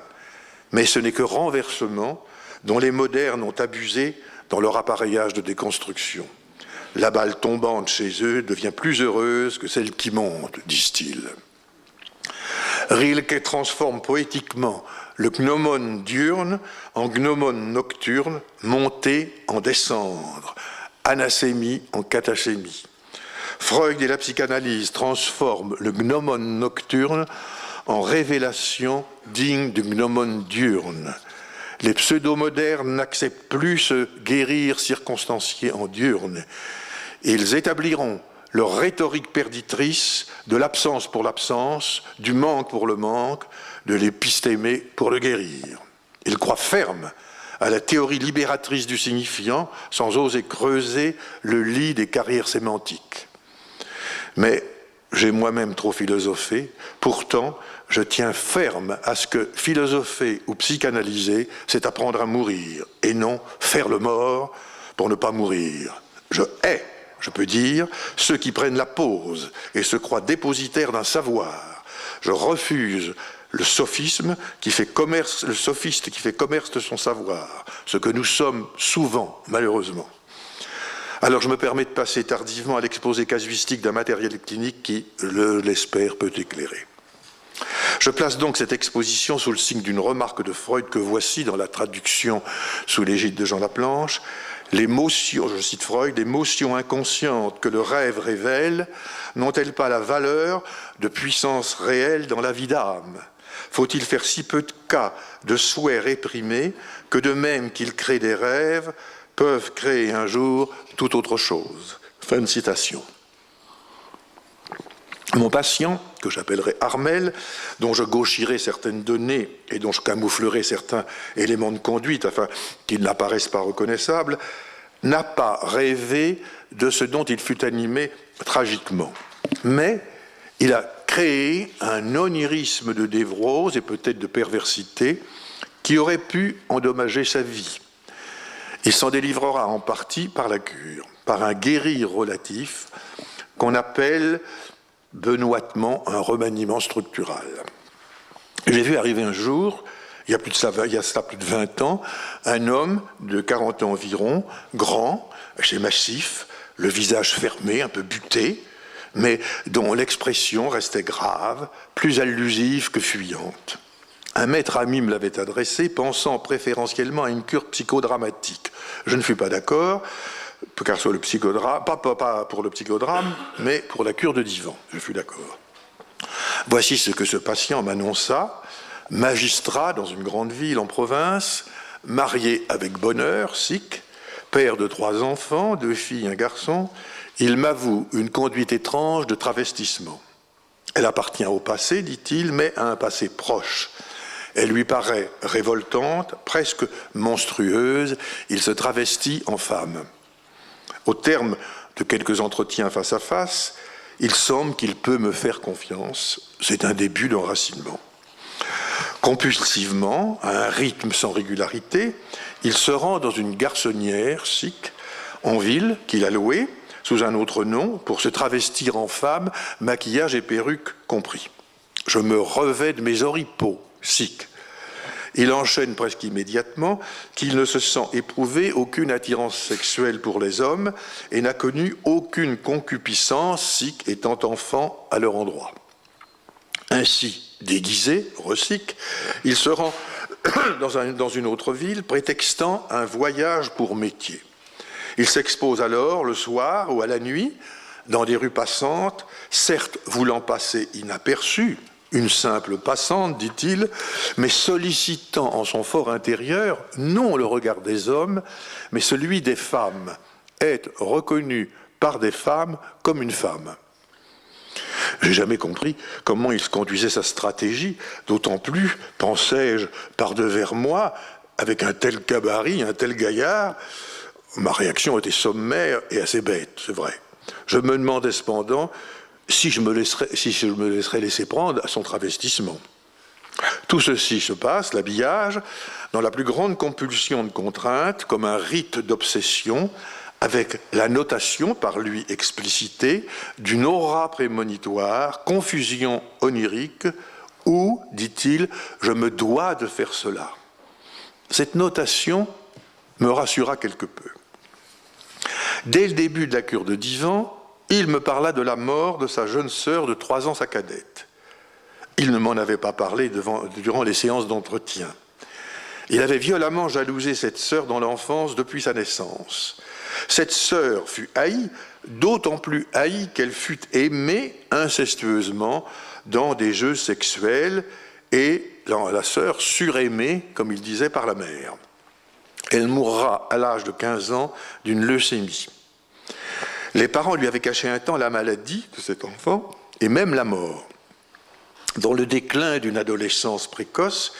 mais ce n'est que renversement dont les modernes ont abusé dans leur appareillage de déconstruction. La balle tombante chez eux devient plus heureuse que celle qui monte, disent-ils. Rilke transforme poétiquement le gnomon diurne en gnomon nocturne, monter en descendre, anacémie en catachémie. Freud et la psychanalyse transforment le gnomon nocturne en révélation digne du gnomon diurne. Les pseudo-modernes n'acceptent plus ce guérir circonstancié en diurne. Ils établiront leur rhétorique perditrice de l'absence pour l'absence, du manque pour le manque, de l'épistémé pour le guérir. Ils croient ferme à la théorie libératrice du signifiant, sans oser creuser le lit des carrières sémantiques. Mais j'ai moi-même trop philosophé, pourtant je tiens ferme à ce que philosopher ou psychanalyser, c'est apprendre à mourir, et non faire le mort pour ne pas mourir. Je hais, je peux dire, ceux qui prennent la pause et se croient dépositaires d'un savoir. Je refuse le sophisme qui fait commerce, le sophiste qui fait commerce de son savoir, ce que nous sommes souvent, malheureusement. Alors je me permets de passer tardivement à l'exposé casuistique d'un matériel clinique qui, je l'espère, peut éclairer. Je place donc cette exposition sous le signe d'une remarque de Freud que voici dans la traduction sous l'égide de Jean Laplanche. Les motions, je cite Freud, les motions inconscientes que le rêve révèle n'ont-elles pas la valeur de puissance réelle dans la vie d'âme ? Faut-il faire si peu de cas de souhaits réprimés que de même qu'ils créent des rêves, peuvent créer un jour tout autre chose. Fin de citation. Mon patient, que j'appellerai Armel, dont je gauchirai certaines données et dont je camouflerai certains éléments de conduite afin qu'ils n'apparaissent pas reconnaissables, n'a pas rêvé de ce dont il fut animé tragiquement. Mais il a créé un onirisme de névrose et peut-être de perversité qui aurait pu endommager sa vie. Il s'en délivrera en partie par la cure, par un guérir relatif qu'on appelle benoîtement un remaniement structural. J'ai vu arriver un jour, il y a cela plus de 20 ans, un homme de 40 ans environ, grand, assez massif, le visage fermé, un peu buté, mais dont l'expression restait grave, plus allusive que fuyante. Un maître ami me l'avait adressé, pensant préférentiellement à une cure psychodramatique. Je ne fus pas d'accord, car sur le psychodrame, pas pour le psychodrame, mais pour la cure de divan. Je fus d'accord. Voici ce que ce patient m'annonça. Magistrat dans une grande ville en province, marié avec bonheur, sikh, père de 3 enfants, 2 filles, 1 garçon, il m'avoue une conduite étrange de travestissement. Elle appartient au passé, dit-il, mais à un passé proche. Elle lui paraît révoltante, presque monstrueuse, il se travestit en femme. Au terme de quelques entretiens face à face, il semble qu'il peut me faire confiance. C'est un début d'enracinement. Compulsivement, à un rythme sans régularité, il se rend dans une garçonnière sikh, en ville, qu'il a louée, sous un autre nom, pour se travestir en femme, maquillage et perruque compris. Je me revais de mes oripeaux, sikh. Il enchaîne presque immédiatement qu'il ne se sent éprouver aucune attirance sexuelle pour les hommes et n'a connu aucune concupiscence, sikh étant enfant à leur endroit. Ainsi, déguisé, re-sikh, il se rend dans une autre ville, prétextant un voyage pour métier. Il s'expose alors le soir ou à la nuit, dans des rues passantes, certes voulant passer inaperçu, une simple passante, dit-il, mais sollicitant en son fort intérieur, non le regard des hommes, mais celui des femmes, être reconnu par des femmes comme une femme. J'ai jamais compris comment il se conduisait sa stratégie, d'autant plus, pensais-je, par devers moi, avec un tel cabaret, un tel gaillard. Ma réaction était sommaire et assez bête, c'est vrai. Je me demandais cependant si je me laisserais laisser prendre à son travestissement. Tout ceci se passe, l'habillage, dans la plus grande compulsion de contrainte, comme un rite d'obsession, avec la notation par lui explicitée d'une aura prémonitoire, confusion onirique, où, dit-il, je me dois de faire cela. Cette notation me rassura quelque peu. Dès le début de la cure de divan, il me parla de la mort de sa jeune sœur de 3 ans, sa cadette. Il ne m'en avait pas parlé durant les séances d'entretien. Il avait violemment jalousé cette sœur dans l'enfance depuis sa naissance. Cette sœur fut haïe, d'autant plus haïe qu'elle fut aimée incestueusement dans des jeux sexuels et la sœur suraimée, comme il disait, par la mère. Elle mourra à l'âge de 15 ans d'une leucémie. Les parents lui avaient caché un temps la maladie de cet enfant et même la mort. Dans le déclin d'une adolescence précoce,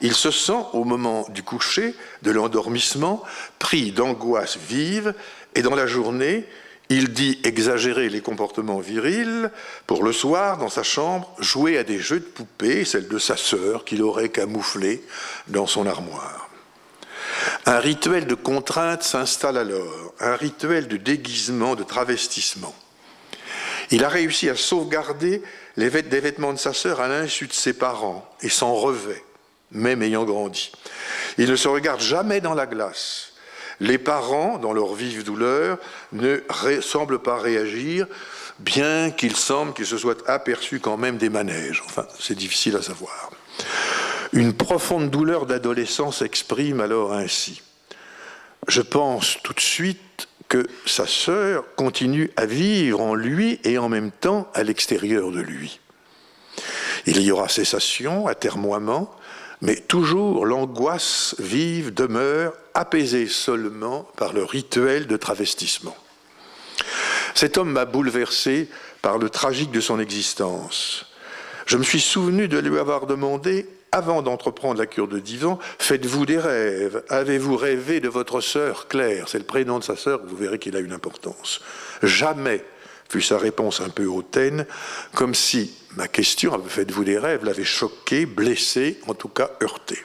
il se sent, au moment du coucher, de l'endormissement, pris d'angoisse vive, et dans la journée, il dit exagérer les comportements virils pour le soir, dans sa chambre, jouer à des jeux de poupées, celle de sa sœur qu'il aurait camouflée dans son armoire. Un rituel de contrainte s'installe alors, un rituel de déguisement, de travestissement. Il a réussi à sauvegarder des vêtements de sa sœur à l'insu de ses parents et s'en revêt, même ayant grandi. Il ne se regarde jamais dans la glace. Les parents, dans leur vive douleur, ne semblent pas réagir, bien qu'il semble qu'ils se soient aperçus quand même des manèges. Enfin, c'est difficile à savoir. Une profonde douleur d'adolescence s'exprime alors ainsi. Je pense tout de suite que sa sœur continue à vivre en lui et en même temps à l'extérieur de lui. Il y aura cessation, atermoiement, mais toujours l'angoisse vive demeure, apaisée seulement par le rituel de travestissement. Cet homme m'a bouleversé par le tragique de son existence. Je me suis souvenu de lui avoir demandé, avant d'entreprendre la cure de divan, « Faites-vous des rêves? Avez-vous rêvé de votre sœur Claire ?» C'est le prénom de sa sœur, vous verrez qu'il a une importance. « Jamais », fut sa réponse un peu hautaine, comme si ma question « Faites-vous des rêves ?» l'avait choqué, blessé, en tout cas heurté.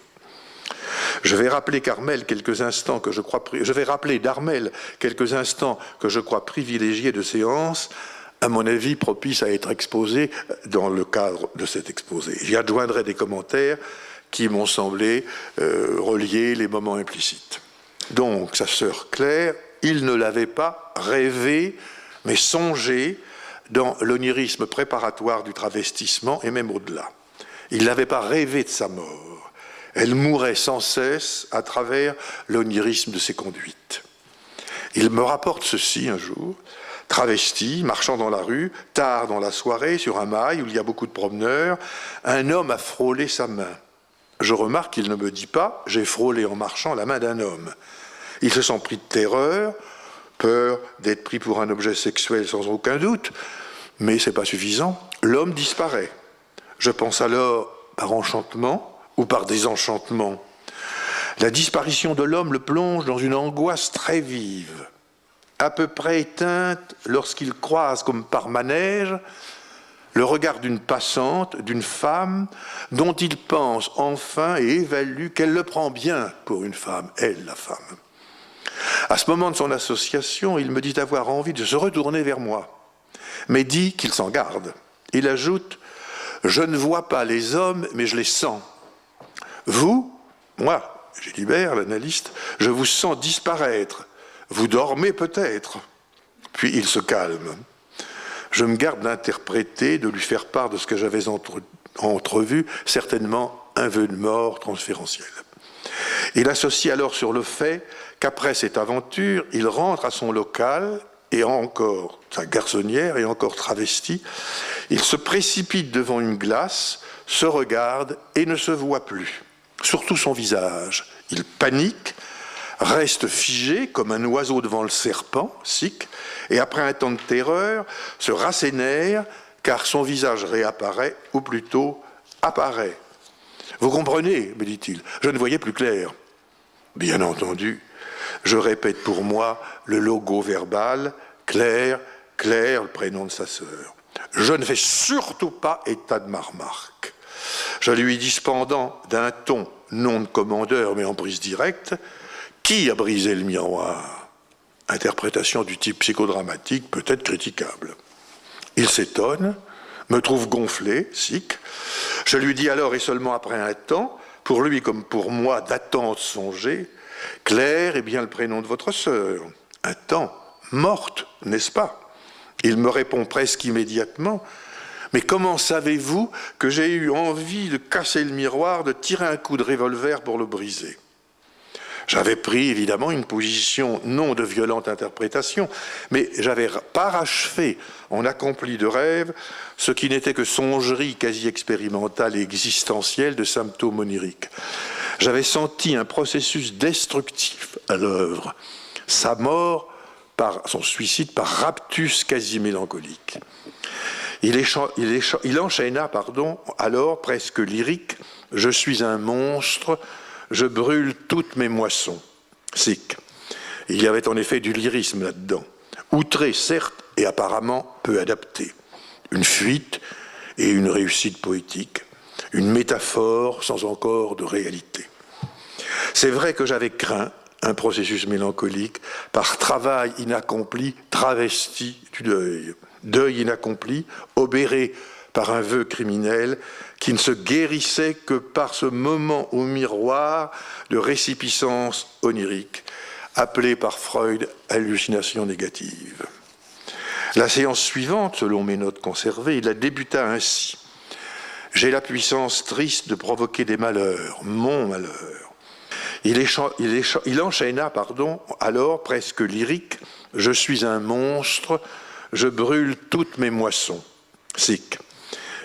Je vais rappeler d'Armel quelques instants que je crois privilégiés de séance, à mon avis propice à être exposés dans le cadre de cet exposé. J'y adjoindrai des commentaires qui m'ont semblé relier les moments implicites. Donc, sa sœur Claire, il ne l'avait pas rêvé, mais songé dans l'onirisme préparatoire du travestissement et même au-delà. Il n'avait pas rêvé de sa mort. Elle mourait sans cesse à travers l'onirisme de ses conduites. Il me rapporte ceci un jour, travesti, marchant dans la rue, tard dans la soirée, sur un mail où il y a beaucoup de promeneurs, un homme a frôlé sa main. Je remarque qu'il ne me dit pas « j'ai frôlé en marchant la main d'un homme ». Il se sent pris de terreur, peur d'être pris pour un objet sexuel sans aucun doute, mais ce n'est pas suffisant. L'homme disparaît. Je pense alors par enchantement ou par désenchantement. La disparition de l'homme le plonge dans une angoisse très vive, à peu près éteinte lorsqu'il croise, comme par manège, le regard d'une passante, d'une femme, dont il pense enfin et évalue qu'elle le prend bien pour une femme, elle, la femme. À ce moment de son association, il me dit avoir envie de se retourner vers moi, mais dit qu'il s'en garde. Il ajoute « Je ne vois pas les hommes, mais je les sens. Vous, moi, Gilibert, l'analyste, je vous sens disparaître. Vous dormez peut-être. » Puis il se calme. Je me garde d'interpréter, de lui faire part de ce que j'avais entrevu, certainement un vœu de mort transférentiel. Il associe alors sur le fait qu'après cette aventure, il rentre à son local, et encore sa garçonnière, et encore travesti, il se précipite devant une glace, se regarde et ne se voit plus. Surtout son visage. Il panique, reste figé comme un oiseau devant le serpent, sic, et après un temps de terreur, se rassénère, car son visage réapparaît, ou plutôt apparaît. « Vous comprenez, me dit-il, je ne voyais plus clair. » Bien entendu, je répète pour moi le logo verbal, Claire, Claire, le prénom de sa sœur. Je ne fais surtout pas état de ma remarque. Je lui dis cependant, d'un ton, non de commandeur, mais en prise directe, qui a brisé le miroir? Interprétation du type psychodramatique, peut-être critiquable. Il s'étonne, me trouve gonflé, sic. Je lui dis alors, et seulement après un temps, pour lui comme pour moi, d'attente songée, Claire est bien le prénom de votre sœur. Un temps, morte, n'est-ce pas? Il me répond presque immédiatement, mais comment savez-vous que j'ai eu envie de casser le miroir, de tirer un coup de revolver pour le briser? J'avais pris évidemment une position non de violente interprétation, mais j'avais parachevé en accompli de rêve ce qui n'était que songerie quasi expérimentale et existentielle de symptômes oniriques. J'avais senti un processus destructif à l'œuvre, sa mort son suicide par raptus quasi mélancolique. Il enchaîna, alors presque lyrique, « Je suis un monstre, je brûle toutes mes moissons. » Sic. Il y avait en effet du lyrisme là-dedans, outré certes et apparemment peu adapté. Une fuite et une réussite poétique, une métaphore sans encore de réalité. C'est vrai que j'avais craint un processus mélancolique par travail inaccompli, travesti du deuil. Deuil inaccompli, obéré par un vœu criminel qui ne se guérissait que par ce moment au miroir de récipiscence onirique, appelé par Freud hallucination négative. La séance suivante, selon mes notes conservées, il la débuta ainsi. « J'ai la puissance triste de provoquer des malheurs, mon malheur. » Il enchaîna, alors presque lyrique, « Je suis un monstre, je brûle toutes mes moissons. » Sic.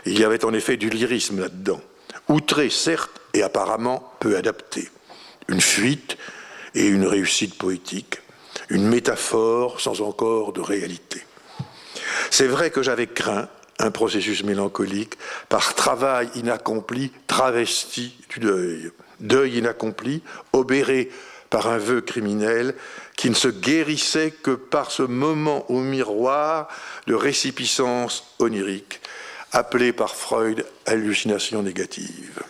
Il y avait en effet du lyrisme là-dedans, outré certes et apparemment peu adapté. Une fuite et une réussite poétique, une métaphore sans encore de réalité. C'est vrai que j'avais craint un processus mélancolique par travail inaccompli, travesti du deuil. Deuil inaccompli, obéré par un vœu criminel qui ne se guérissait que par ce moment au miroir de récipiscence onirique, appelé par Freud hallucination négative.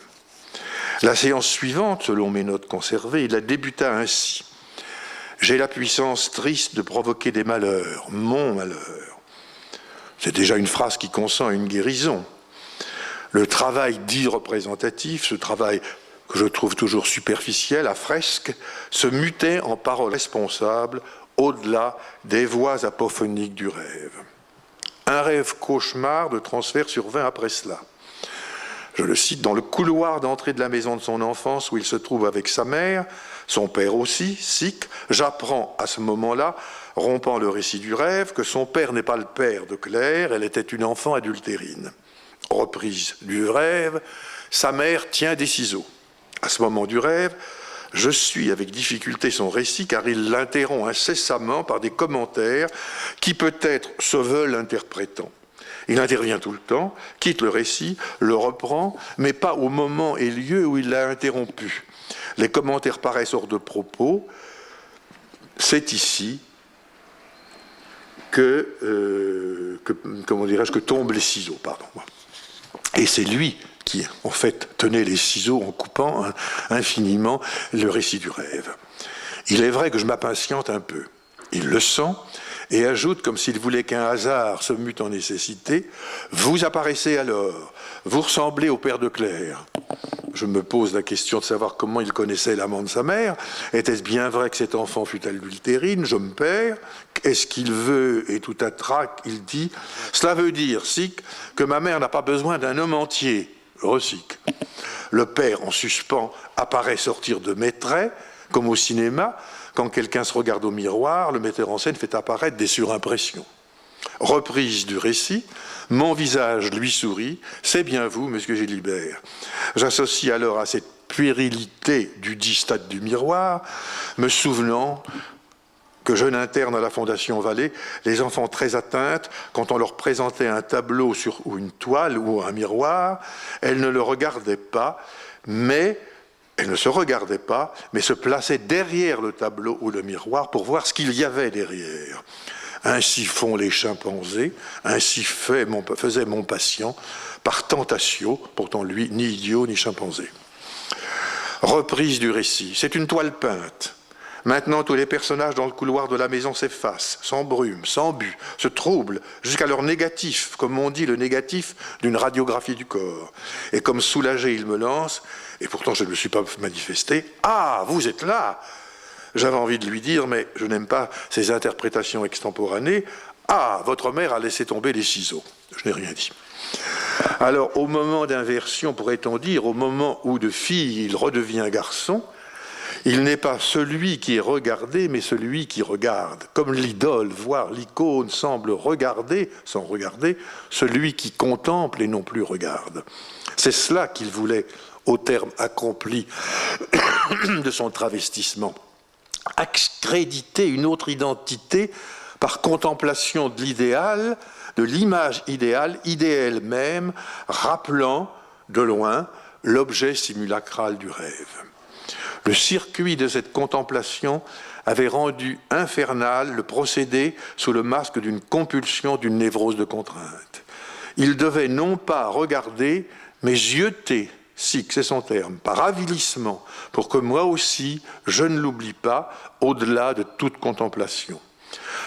La séance suivante, selon mes notes conservées, il la débuta ainsi. « J'ai la puissance triste de provoquer des malheurs, mon malheur. » C'est déjà une phrase qui consent une guérison. Le travail dit représentatif, ce travail que je trouve toujours superficiel, à fresque, se mutait en paroles responsables au-delà des voix apophoniques du rêve. Un rêve cauchemar de transfert survint après cela. Je le cite, dans le couloir d'entrée de la maison de son enfance où il se trouve avec sa mère, son père aussi, sic, j'apprends à ce moment-là, rompant le récit du rêve, que son père n'est pas le père de Claire, elle était une enfant adultérine. Reprise du rêve, sa mère tient des ciseaux. À ce moment du rêve, je suis avec difficulté son récit car il l'interrompt incessamment par des commentaires qui peut-être se veulent interprétants. Il intervient tout le temps, quitte le récit, le reprend, mais pas au moment et lieu où il l'a interrompu. Les commentaires paraissent hors de propos. C'est ici que tombent les ciseaux. Et c'est lui qui, en fait, tenait les ciseaux en coupant infiniment le récit du rêve. Il est vrai que je m'impatiente un peu. Il le sent et ajoute, comme s'il voulait qu'un hasard se mute en nécessité, « Vous apparaissez alors, vous ressemblez au père de Claire. » Je me pose la question de savoir comment il connaissait l'amant de sa mère. Était-ce bien vrai que cet enfant fût adultérine? Je me perds. Est-ce qu'il veut, et tout à trac, il dit, « Cela veut dire, sic, que ma mère n'a pas besoin d'un homme entier. » Rosic. Le père, en suspens, apparaît sortir de mes traits, comme au cinéma, quand quelqu'un se regarde au miroir, le metteur en scène fait apparaître des surimpressions. Reprise du récit, mon visage lui sourit, c'est bien vous, monsieur Gélibert. J'associe alors à cette puérilité du dit stade du miroir, me souvenant que jeune interne à la Fondation Vallée, les enfants très atteintes, quand on leur présentait un tableau ou une toile ou un miroir, elles ne le regardaient pas, mais elles ne se regardaient pas, mais se plaçaient derrière le tableau ou le miroir pour voir ce qu'il y avait derrière. Ainsi font les chimpanzés, ainsi faisait mon patient, par tentation, pourtant lui, ni idiot ni chimpanzé. Reprise du récit, c'est une toile peinte. Maintenant, tous les personnages dans le couloir de la maison s'effacent, s'embrument, s'embuent, se troublent, jusqu'à leur négatif, comme on dit le négatif d'une radiographie du corps. Et comme soulagé, il me lance, et pourtant je ne me suis pas manifesté. « Ah, vous êtes là !» J'avais envie de lui dire, mais je n'aime pas ces interprétations extemporanées. « Ah, votre mère a laissé tomber les ciseaux. » Je n'ai rien dit. Alors, au moment d'inversion, pourrait-on dire, au moment où de fille il redevient garçon, il n'est pas celui qui est regardé, mais celui qui regarde. Comme l'idole, voire l'icône, semble regarder, sans regarder, celui qui contemple et non plus regarde. C'est cela qu'il voulait, au terme accompli de son travestissement. Accréditer une autre identité par contemplation de l'idéal, de l'image idéale, idéale même, rappelant de loin l'objet simulacral du rêve. Le circuit de cette contemplation avait rendu infernal le procédé sous le masque d'une compulsion, d'une névrose de contrainte. Il devait non pas regarder, mais jeter, sic, c'est son terme, par avilissement, pour que moi aussi, je ne l'oublie pas, au-delà de toute contemplation.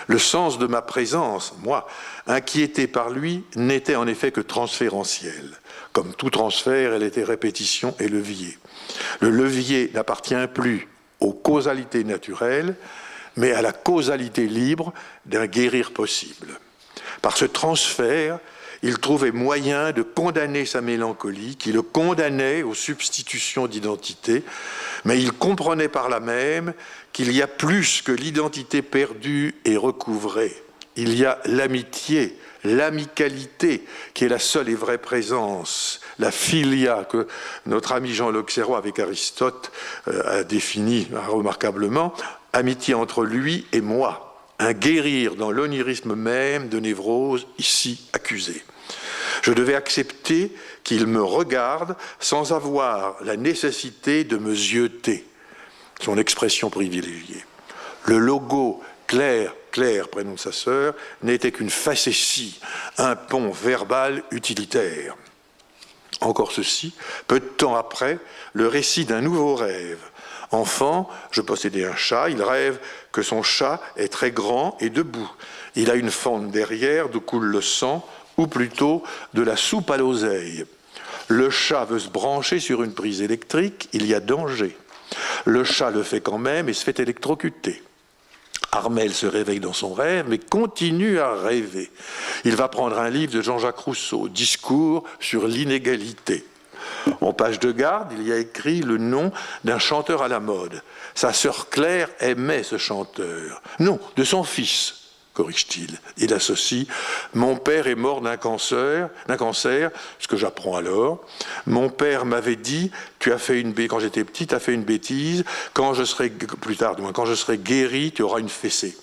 Le sens de ma présence, moi, inquiété par lui, n'était en effet que transférentiel. Comme tout transfert, elle était répétition et levier. Le levier n'appartient plus aux causalités naturelles, mais à la causalité libre d'un guérir possible. Par ce transfert, il trouvait moyen de condamner sa mélancolie, qui le condamnait aux substitutions d'identité, mais il comprenait par là même qu'il y a plus que l'identité perdue et recouvrée. Il y a l'amitié, l'amicalité, qui est la seule et vraie présence, la philia que notre ami Jean l'Auxerrois avec Aristote a défini remarquablement, amitié entre lui et moi, un guérir dans l'onirisme même de névrose ici accusé. Je devais accepter qu'il me regarde sans avoir la nécessité de me zioter, son expression privilégiée. Le logo Claire, prénom de sa sœur, n'était qu'une facétie, un pont verbal utilitaire. Encore ceci, peu de temps après, le récit d'un nouveau rêve. Enfant, je possédais un chat, il rêve que son chat est très grand et debout. Il a une fente derrière d'où coule le sang, ou plutôt de la soupe à l'oseille. Le chat veut se brancher sur une prise électrique, il y a danger. Le chat le fait quand même et se fait électrocuter. Armel se réveille dans son rêve, mais continue à rêver. Il va prendre un livre de Jean-Jacques Rousseau, Discours sur l'inégalité. En page de garde, il y a écrit le nom d'un chanteur à la mode. Sa sœur Claire aimait ce chanteur. Non, de son fils, corrige-t-il. Il associe « Mon père est mort d'un cancer, ce que j'apprends alors. Mon père m'avait dit, quand j'étais petit, tu as fait une bêtise, quand je serai guéri, tu auras une fessée. »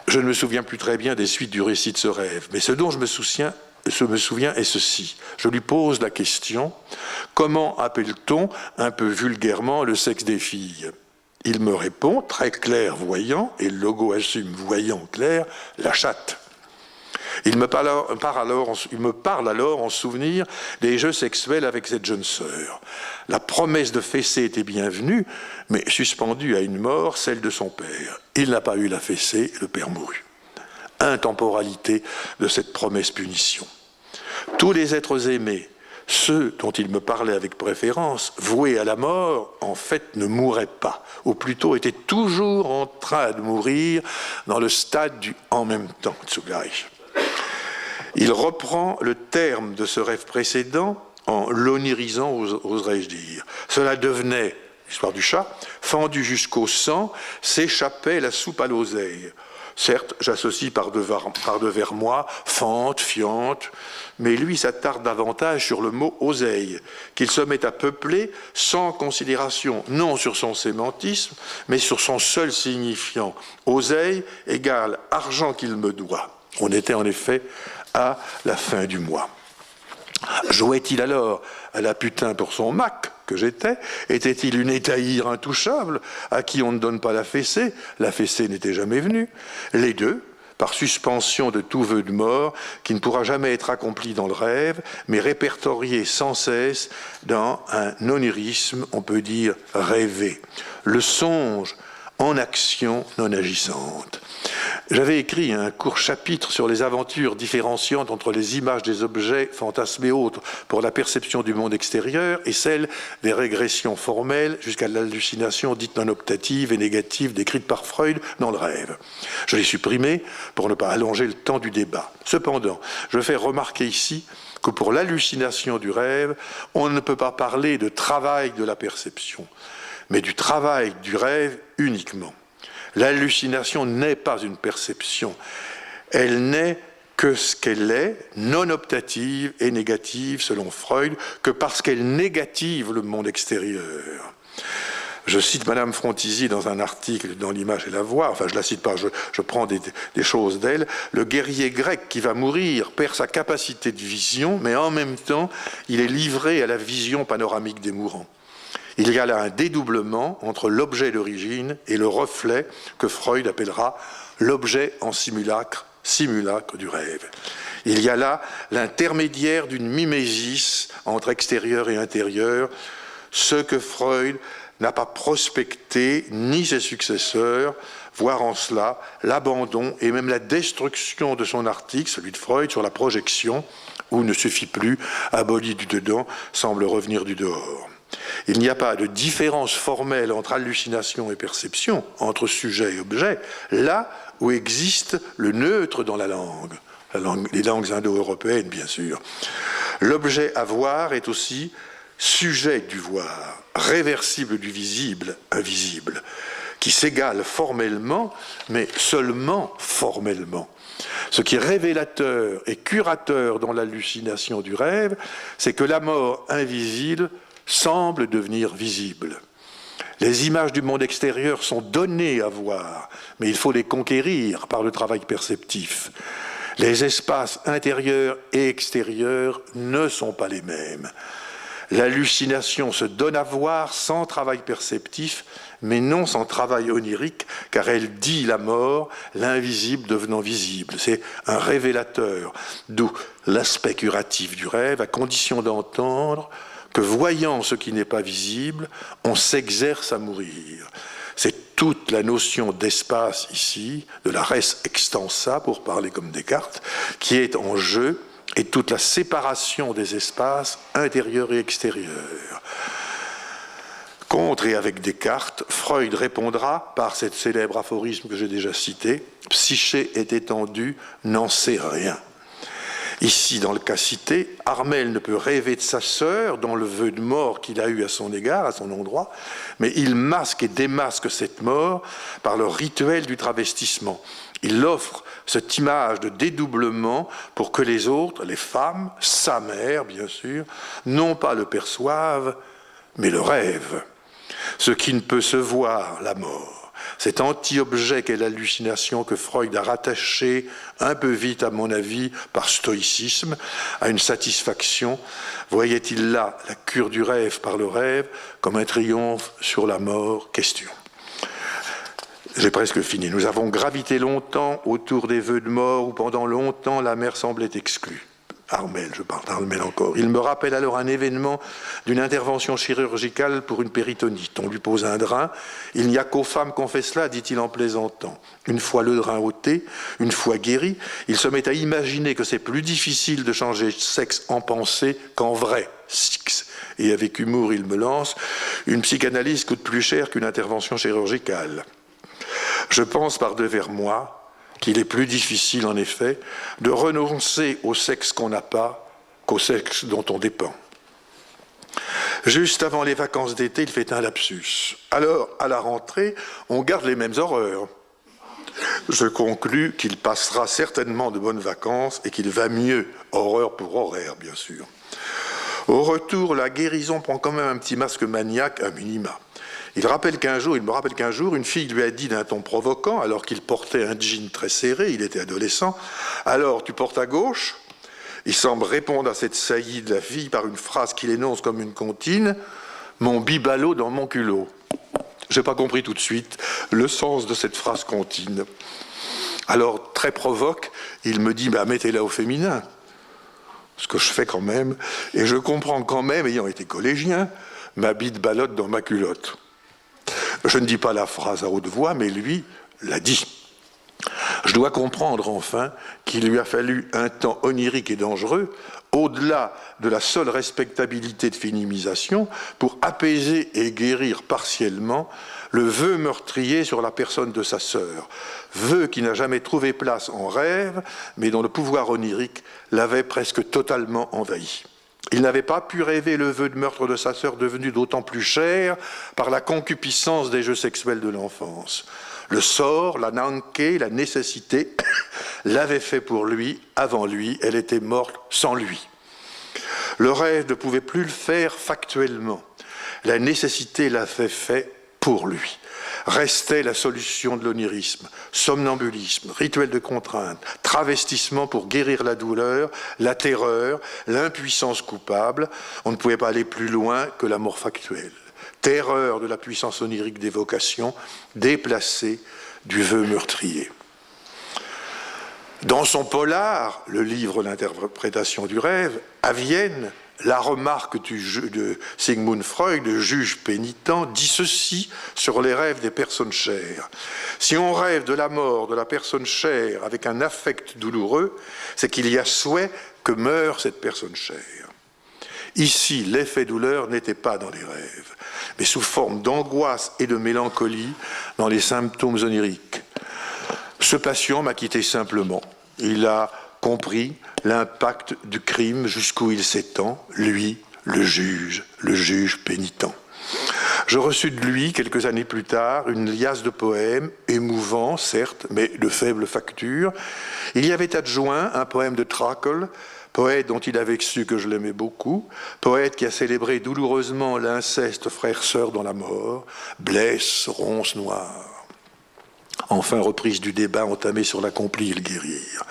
Je ne me souviens plus très bien des suites du récit de ce rêve, mais ce dont je me souviens est ceci. Je lui pose la question « Comment appelle-t-on, un peu vulgairement, le sexe des filles ?» Il me répond, très clair, voyant, et le logo assume voyant, clair, la chatte. Il me parle alors en souvenir des jeux sexuels avec cette jeune sœur. La promesse de fessée était bienvenue, mais suspendue à une mort, celle de son père. Il n'a pas eu la fessée, le père mourut. Intemporalité de cette promesse-punition. Tous les êtres aimés, ceux dont il me parlait avec préférence, voués à la mort, en fait ne mouraient pas, ou plutôt étaient toujours en train de mourir dans le stade du « en même temps », zugleich. Il reprend le terme de ce rêve précédent en l'onirisant, oserais-je dire. Cela devenait, l'histoire du chat, fendu jusqu'au sang, s'échappait la soupe à l'oseille. Certes, j'associe par devers moi, fente, fiente, mais lui s'attarde davantage sur le mot oseille, qu'il se met à peupler sans considération, non sur son sémantisme, mais sur son seul signifiant. Oseille égale argent qu'il me doit. On était en effet à la fin du mois. Jouait-il alors à la putain pour son mac, que j'étais? Était-il une étaïre intouchable, à qui on ne donne pas la fessée? La fessée n'était jamais venue. Les deux, par suspension de tout vœu de mort, qui ne pourra jamais être accompli dans le rêve, mais répertorié sans cesse dans un onirisme, on peut dire rêvé. Le songe en action non agissante. J'avais écrit un court chapitre sur les aventures différenciantes entre les images des objets fantasmés autres pour la perception du monde extérieur et celle des régressions formelles jusqu'à l'hallucination dite non optative et négative décrite par Freud dans le rêve. Je l'ai supprimé pour ne pas allonger le temps du débat. Cependant, je fais remarquer ici que pour l'hallucination du rêve, on ne peut pas parler de travail de la perception, mais du travail du rêve uniquement. L'hallucination n'est pas une perception, elle n'est que ce qu'elle est, non optative et négative selon Freud, que parce qu'elle négative le monde extérieur. Je cite Madame Frontisy dans un article dans l'image et la voix, enfin je la cite pas, je prends des choses d'elle. Le guerrier grec qui va mourir perd sa capacité de vision, mais en même temps, il est livré à la vision panoramique des mourants. Il y a là un dédoublement entre l'objet d'origine et le reflet que Freud appellera l'objet en simulacre du rêve. Il y a là l'intermédiaire d'une mimésis entre extérieur et intérieur, ce que Freud n'a pas prospecté, ni ses successeurs, voir en cela l'abandon et même la destruction de son article, celui de Freud, sur la projection, où ne suffit plus, aboli du dedans, semble revenir du dehors. Il n'y a pas de différence formelle entre hallucination et perception, entre sujet et objet, là où existe le neutre dans la langue, les langues indo-européennes bien sûr. L'objet à voir est aussi sujet du voir, réversible du visible, invisible, qui s'égale formellement, mais seulement formellement. Ce qui est révélateur et curateur dans l'hallucination du rêve, c'est que la mort invisible semble devenir visible. Les images du monde extérieur sont données à voir, mais il faut les conquérir par le travail perceptif. Les espaces intérieurs et extérieurs ne sont pas les mêmes. L'hallucination se donne à voir sans travail perceptif, mais non sans travail onirique, car elle dit la mort, l'invisible devenant visible. C'est un révélateur, d'où l'aspect curatif du rêve, à condition d'entendre que, voyant ce qui n'est pas visible, on s'exerce à mourir. C'est toute la notion d'espace ici, de la res extensa, pour parler comme Descartes, qui est en jeu, et toute la séparation des espaces intérieurs et extérieurs. Contre et avec Descartes, Freud répondra par cet célèbre aphorisme que j'ai déjà cité, « Psyché est étendue, n'en sait rien ». Ici, dans le cas cité, Armel ne peut rêver de sa sœur dans le vœu de mort qu'il a eu à son égard, à son endroit, mais il masque et démasque cette mort par le rituel du travestissement. Il offre cette image de dédoublement pour que les autres, les femmes, sa mère bien sûr, non pas le perçoivent, mais le rêvent. Ce qui ne peut se voir, la mort. Cet anti-objet qu'est l'hallucination que Freud a rattaché un peu vite, à mon avis, par stoïcisme, à une satisfaction, voyait-il là la cure du rêve par le rêve comme un triomphe sur la mort? Question. J'ai presque fini. Nous avons gravité longtemps autour des vœux de mort où pendant longtemps la mère semblait exclue. Armel, je parle d'Armel encore. Il me rappelle alors un événement d'une intervention chirurgicale pour une péritonite. On lui pose un drain. Il n'y a qu'aux femmes qu'on fait cela, dit-il en plaisantant. Une fois le drain ôté, une fois guéri, il se met à imaginer que c'est plus difficile de changer de sexe en pensée qu'en vrai. Et avec humour, il me lance, une psychanalyse coûte plus cher qu'une intervention chirurgicale. Je pense par devers moi qu'il est plus difficile, en effet, de renoncer au sexe qu'on n'a pas qu'au sexe dont on dépend. Juste avant les vacances d'été, il fait un lapsus. Alors, à la rentrée, on garde les mêmes horreurs. Je conclus qu'il passera certainement de bonnes vacances et qu'il va mieux, horreur pour horaire, bien sûr. Au retour, la guérison prend quand même un petit masque maniaque, un minima. Il me rappelle qu'un jour, une fille lui a dit d'un ton provoquant, alors qu'il portait un jean très serré, il était adolescent, « Alors, tu portes à gauche ?» Il semble répondre à cette saillie de la fille par une phrase qu'il énonce comme une comptine, « Mon bibalo dans mon culot ». Je n'ai pas compris tout de suite le sens de cette phrase comptine. Alors, très provoque, il me dit, « Mettez-la au féminin ». Ce que je fais quand même, et je comprends quand même, ayant été collégien, ma bite ballotte dans ma culotte. Je ne dis pas la phrase à haute voix, mais lui l'a dit. Je dois comprendre enfin qu'il lui a fallu un temps onirique et dangereux, au-delà de la seule respectabilité de féminisation, pour apaiser et guérir partiellement le vœu meurtrier sur la personne de sa sœur, vœu qui n'a jamais trouvé place en rêve, mais dont le pouvoir onirique l'avait presque totalement envahi. Il n'avait pas pu rêver le vœu de meurtre de sa sœur devenu d'autant plus cher par la concupiscence des jeux sexuels de l'enfance. Le sort, la nanké, la nécessité l'avaient fait pour lui, avant lui, elle était morte sans lui. Le rêve ne pouvait plus le faire factuellement. La nécessité l'avait fait pour lui. Restait la solution de l'onirisme, somnambulisme, rituel de contrainte, travestissement pour guérir la douleur, la terreur, l'impuissance coupable. On ne pouvait pas aller plus loin que la mort factuelle. Terreur de la puissance onirique d'évocation, déplacée du vœu meurtrier. Dans son polar, le livre L'interprétation du rêve, à Vienne, la remarque de Sigmund Freud, le juge pénitent, dit ceci sur les rêves des personnes chères. Si on rêve de la mort de la personne chère avec un affect douloureux, c'est qu'il y a souhait que meure cette personne chère. Ici, l'effet douleur n'était pas dans les rêves, mais sous forme d'angoisse et de mélancolie dans les symptômes oniriques. Ce patient m'a quitté simplement. Il a compris l'impact du crime jusqu'où il s'étend, lui, le juge pénitent. Je reçus de lui, quelques années plus tard, une liasse de poèmes, émouvants, certes, mais de faible facture. Il y avait adjoint un poème de Trakl, poète dont il avait su que je l'aimais beaucoup, poète qui a célébré douloureusement l'inceste frère-sœur dans la mort, blesse, ronce noire. Enfin, reprise du débat entamé sur l'accompli et le guérir.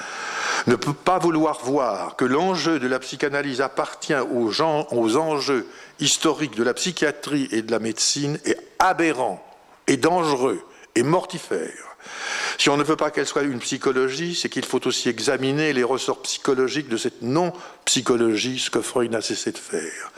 Ne peut pas vouloir voir que l'enjeu de la psychanalyse appartient aux enjeux historiques de la psychiatrie et de la médecine est aberrant, et dangereux, et mortifère. Si on ne veut pas qu'elle soit une psychologie, c'est qu'il faut aussi examiner les ressorts psychologiques de cette non-psychologie, ce que Freud n'a cessé de faire.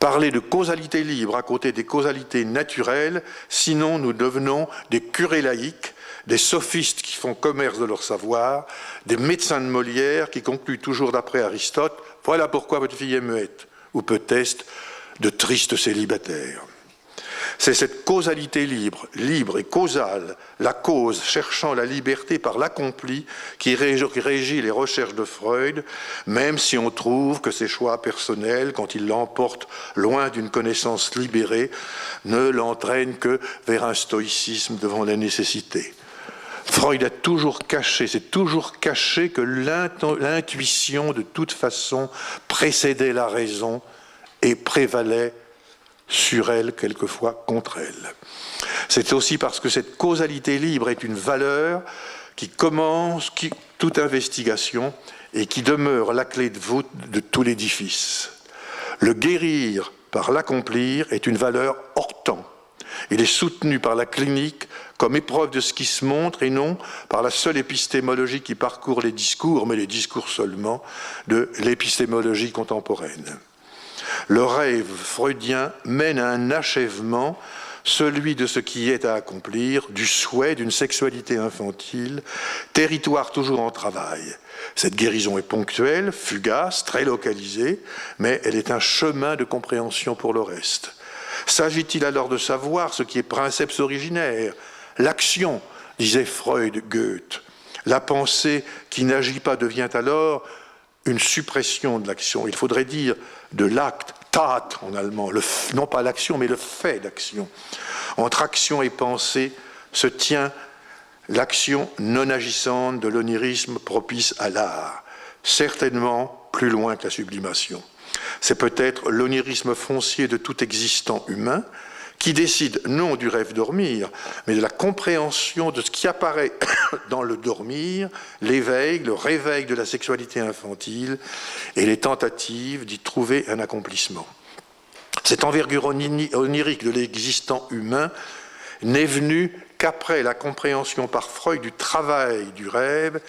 Parler de causalité libre à côté des causalités naturelles, sinon nous devenons des curés laïcs, des sophistes qui font commerce de leur savoir, des médecins de Molière qui concluent toujours d'après Aristote « Voilà pourquoi votre fille est muette » ou peut-être de tristes célibataires. C'est cette causalité libre et causale, la cause cherchant la liberté par l'accompli, qui régit les recherches de Freud, même si on trouve que ses choix personnels, quand il l'emporte loin d'une connaissance libérée, ne l'entraînent que vers un stoïcisme devant la nécessité. Freud a toujours caché, c'est toujours caché que l'intuition, de toute façon, précédait la raison et prévalait sur elle, quelquefois contre elle. C'est aussi parce que cette causalité libre est une valeur qui commence toute investigation et qui demeure la clé de voûte de tout l'édifice. Le guérir par l'accomplir est une valeur hors temps. Il est soutenu par la clinique comme épreuve de ce qui se montre et non par la seule épistémologie qui parcourt les discours, mais les discours seulement, de l'épistémologie contemporaine. Le rêve freudien mène à un achèvement, celui de ce qui est à accomplir, du souhait d'une sexualité infantile, territoire toujours en travail. Cette guérison est ponctuelle, fugace, très localisée, mais elle est un chemin de compréhension pour le reste. S'agit-il alors de savoir ce qui est princeps originaire, l'action, disait Freud, Goethe. La pensée qui n'agit pas devient alors une suppression de l'action. Il faudrait dire de l'acte, Tat en allemand, non pas l'action, mais le fait d'action. Entre action et pensée se tient l'action non agissante de l'onirisme propice à l'art, certainement plus loin que la sublimation. C'est peut-être l'onirisme foncier de tout existant humain qui décide non du rêve dormir, mais de la compréhension de ce qui apparaît dans le dormir, l'éveil, le réveil de la sexualité infantile et les tentatives d'y trouver un accomplissement. Cette envergure onirique de l'existant humain n'est venue qu'après la compréhension par Freud du travail du rêve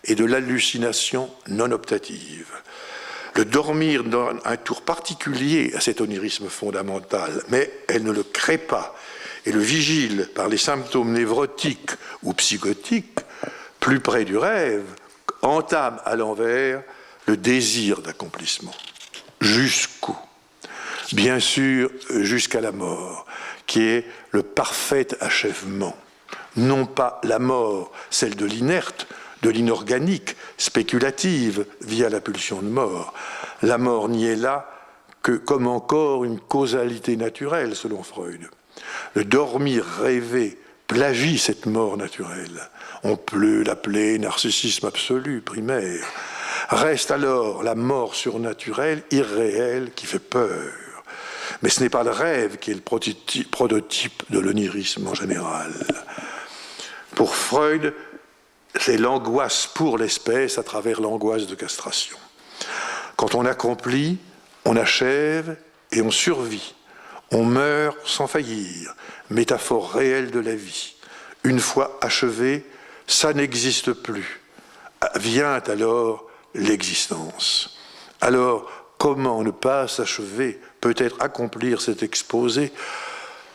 et de l'hallucination non optative. Le dormir donne un tour particulier à cet onirisme fondamental, mais elle ne le crée pas et le vigile par les symptômes névrotiques ou psychotiques, plus près du rêve, entame à l'envers le désir d'accomplissement. Jusqu'où ? Bien sûr, jusqu'à la mort, qui est le parfait achèvement. Non pas la mort, celle de l'inerte, de l'inorganique, spéculative, via la pulsion de mort. La mort n'y est là que comme encore une causalité naturelle, selon Freud. Le dormir rêvé plagie cette mort naturelle. On peut l'appeler narcissisme absolu, primaire. Reste alors la mort surnaturelle, irréelle, qui fait peur. Mais ce n'est pas le rêve qui est le prototype de l'onirisme en général. Pour Freud, c'est l'angoisse pour l'espèce à travers l'angoisse de castration. Quand on accomplit, on achève et on survit. On meurt sans faillir, métaphore réelle de la vie. Une fois achevé, ça n'existe plus. Vient alors l'existence. Alors, comment ne pas s'achever, peut-être accomplir cet exposé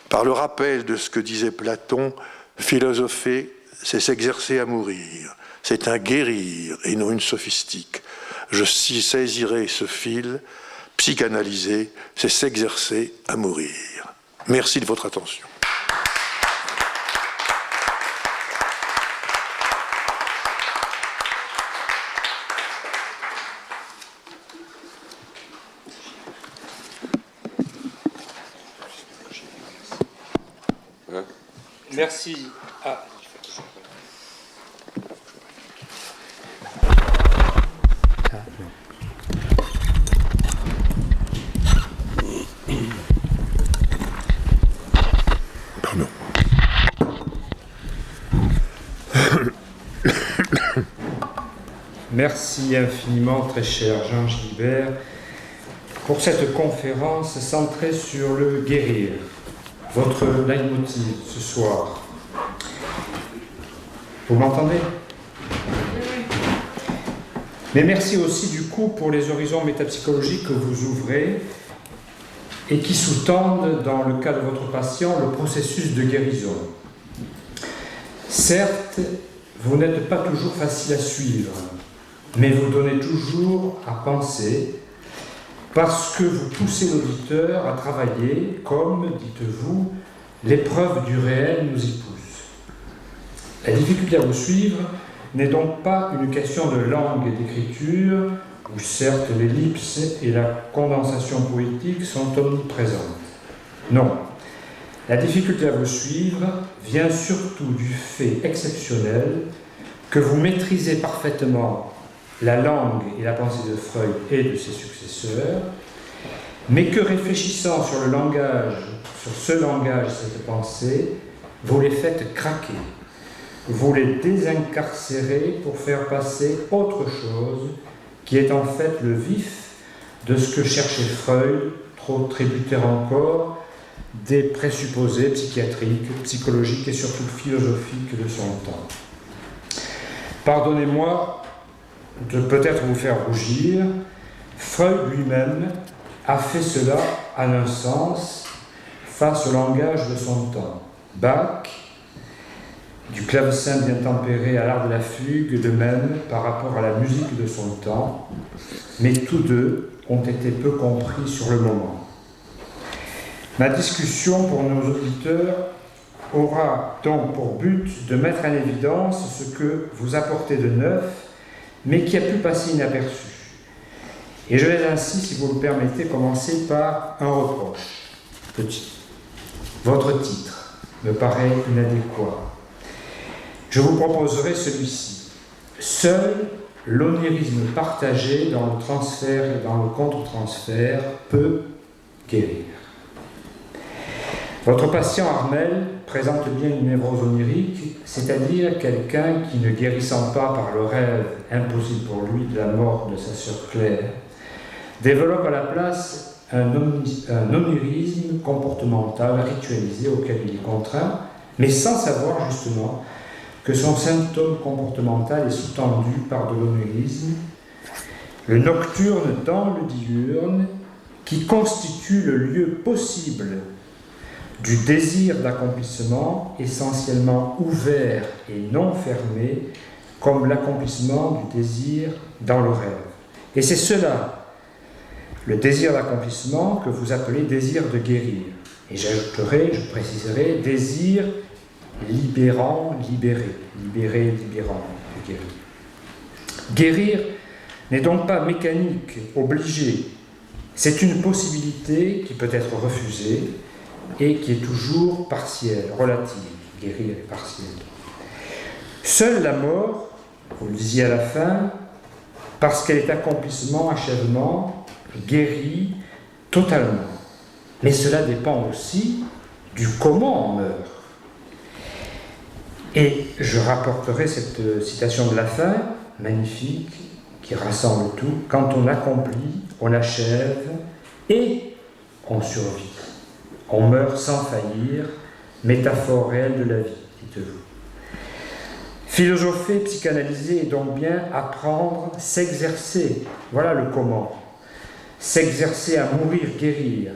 par le rappel de ce que disait Platon, philosopher, c'est s'exercer à mourir, c'est un guérir et non une sophistique. Je saisirai ce fil, psychanalyser, c'est s'exercer à mourir. Merci de votre attention. Merci. Ah. Pardon. Merci infiniment, très cher Jean Gilbert, pour cette conférence centrée sur le guérir, votre leitmotiv ce soir. Vous m'entendez? Mais merci aussi du coup pour les horizons métapsychologiques que vous ouvrez et qui sous-tendent, dans le cas de votre patient, le processus de guérison. Certes, vous n'êtes pas toujours facile à suivre, mais vous donnez toujours à penser parce que vous poussez l'auditeur à travailler comme, dites-vous, l'épreuve du réel nous y pousse. La difficulté à vous suivre n'est donc pas une question de langue et d'écriture, où certes l'ellipse et la condensation poétique sont omniprésentes. Non, la difficulté à vous suivre vient surtout du fait exceptionnel que vous maîtrisez parfaitement la langue et la pensée de Freud et de ses successeurs, mais que réfléchissant sur le langage, sur ce langage, cette pensée, vous les faites craquer. Vous les désincarcérez pour faire passer autre chose qui est en fait le vif de ce que cherchait Freud, trop tributaire encore des présupposés psychiatriques, psychologiques et surtout philosophiques de son temps. Pardonnez-moi de peut-être vous faire rougir, Freud lui-même a fait cela en un sens face au langage de son temps. Bach, du clavecin bien tempéré à l'art de la fugue, de même par rapport à la musique de son temps, mais tous deux ont été peu compris sur le moment. Ma discussion pour nos auditeurs aura donc pour but de mettre en évidence ce que vous apportez de neuf, mais qui a pu passer inaperçu. Et je vais ainsi, si vous le permettez, commencer par un reproche. Petit. Votre titre me paraît inadéquat. Je vous proposerai celui-ci. Seul l'onirisme partagé dans le transfert et dans le contre-transfert peut guérir. Votre patient Armel présente bien une névrose onirique, c'est-à-dire quelqu'un qui, ne guérissant pas par le rêve impossible pour lui de la mort de sa sœur Claire, développe à la place un onirisme comportemental ritualisé auquel il est contraint, mais sans savoir justement que son symptôme comportemental est sous-tendu par de l'onirisme, le nocturne dans le diurne, qui constitue le lieu possible du désir d'accomplissement essentiellement ouvert et non fermé, comme l'accomplissement du désir dans le rêve. Et c'est cela, le désir d'accomplissement, que vous appelez désir de guérir. Et j'ajouterai, je préciserai, désir libérant, libéré, libéré, libérant, guérir. Guérir n'est donc pas mécanique, obligé. C'est une possibilité qui peut être refusée et qui est toujours partielle, relative. Guérir est partiel. Seule la mort, vous le disiez à la fin, parce qu'elle est accomplissement, achèvement, guérit totalement. Mais cela dépend aussi du comment on meurt. Et je rapporterai cette citation de la fin, magnifique, qui rassemble tout. Quand on accomplit, on achève et on survit. On meurt sans faillir, métaphore réelle de la vie, dites-vous. Philosopher, psychanalyser et donc bien apprendre, s'exercer. Voilà le comment. s'exercer à mourir, guérir.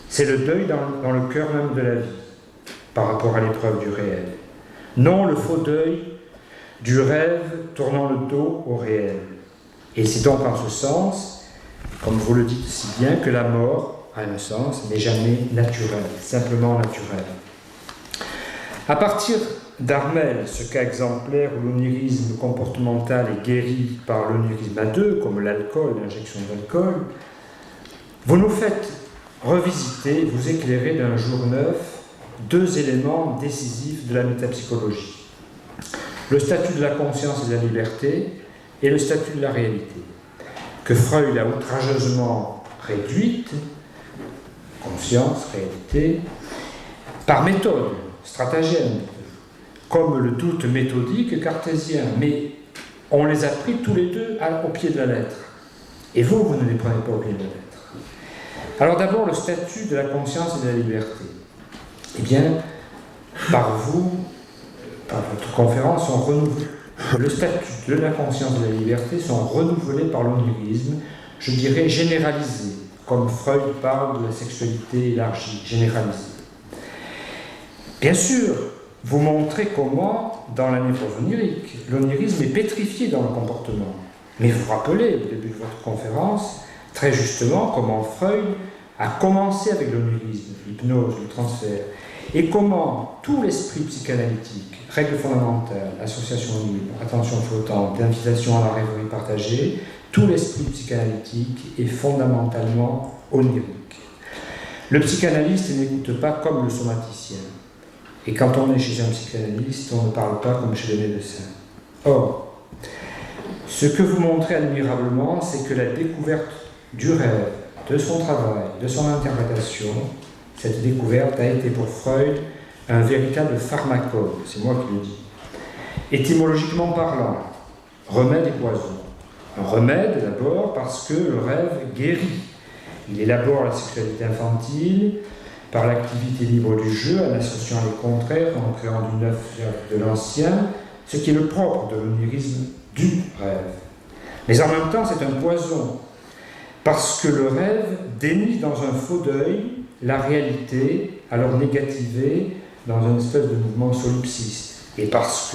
C'est le deuil dans le cœur même de la vie, par rapport à l'épreuve du réel. Non le faux deuil du rêve tournant le dos au réel. Et c'est donc en ce sens, comme vous le dites si bien, que la mort, à un sens, n'est jamais naturelle, simplement naturelle. À partir d'Armel, ce cas exemplaire où l'onirisme comportemental est guéri par l'onirisme à deux, comme l'alcool, l'injection d'alcool, vous nous faites revisiter, vous éclairer d'un jour neuf, deux éléments décisifs de la métapsychologie. Le statut de la conscience et de la liberté et le statut de la réalité, que Freud a outrageusement réduite, conscience, réalité, par méthode, stratagème, comme le doute méthodique cartésien, mais on les a pris tous les deux au pied de la lettre. Et vous, vous ne les prenez pas au pied de la lettre. Alors d'abord, le statut de la conscience et de la liberté. Eh bien, par vous, par votre conférence, le statut de la conscience et de la liberté sont renouvelés par l'onirisme, je dirais généralisé, comme Freud parle de la sexualité élargie, généralisée. Bien sûr, vous montrez comment, dans la névrose onirique, l'onirisme est pétrifié dans le comportement. Mais vous rappelez, au début de votre conférence, très justement, comment Freud a commencé avec l'onirisme, l'hypnose, le transfert, et comment tout l'esprit psychanalytique, règles fondamentales, association libre, attention flottante, invitation à la rêverie partagée, tout l'esprit psychanalytique est fondamentalement onirique. Le psychanalyste n'écoute pas comme le somaticien. Et quand on est chez un psychanalyste, on ne parle pas comme chez le médecin. Or, ce que vous montrez admirablement, c'est que la découverte du rêve, de son travail, de son interprétation, cette découverte a été pour Freud un véritable pharmacone, c'est moi qui le dis. Étymologiquement parlant, remède et poison. Un remède d'abord parce que le rêve guérit. Il élabore la sexualité infantile par l'activité libre du jeu, en associant les contraires, en créant du neuf de l'ancien, ce qui est le propre de l'onirisme du rêve. Mais en même temps, c'est un poison, parce que le rêve dénie dans un faux deuil la réalité, alors négativée dans une espèce de mouvement solipsiste. Et parce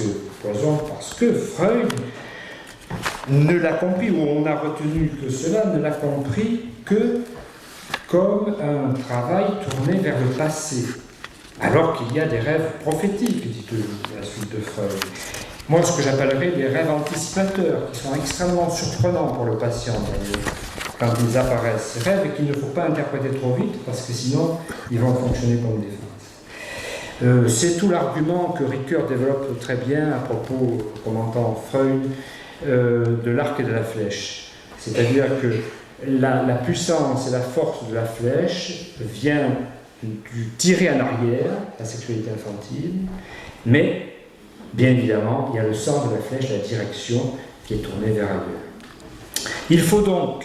que Freud ne l'a compris, ou on a retenu que cela, ne l'a compris que comme un travail tourné vers le passé, alors qu'il y a des rêves prophétiques, dit la suite de Freud. Moi, ce que j'appellerais des rêves anticipateurs, qui sont extrêmement surprenants pour le patient, quand ils apparaissent. Ces rêves qu'il ne faut pas interpréter trop vite, parce que sinon, ils vont fonctionner comme des phases. C'est tout l'argument que Ricoeur développe très bien à propos, commentant Freud, de l'arc et de la flèche. C'est-à-dire que la puissance et la force de la flèche vient du tirer en arrière, la sexualité infantile, mais bien évidemment, il y a le sens de la flèche, la direction qui est tournée vers ailleurs. Il faut donc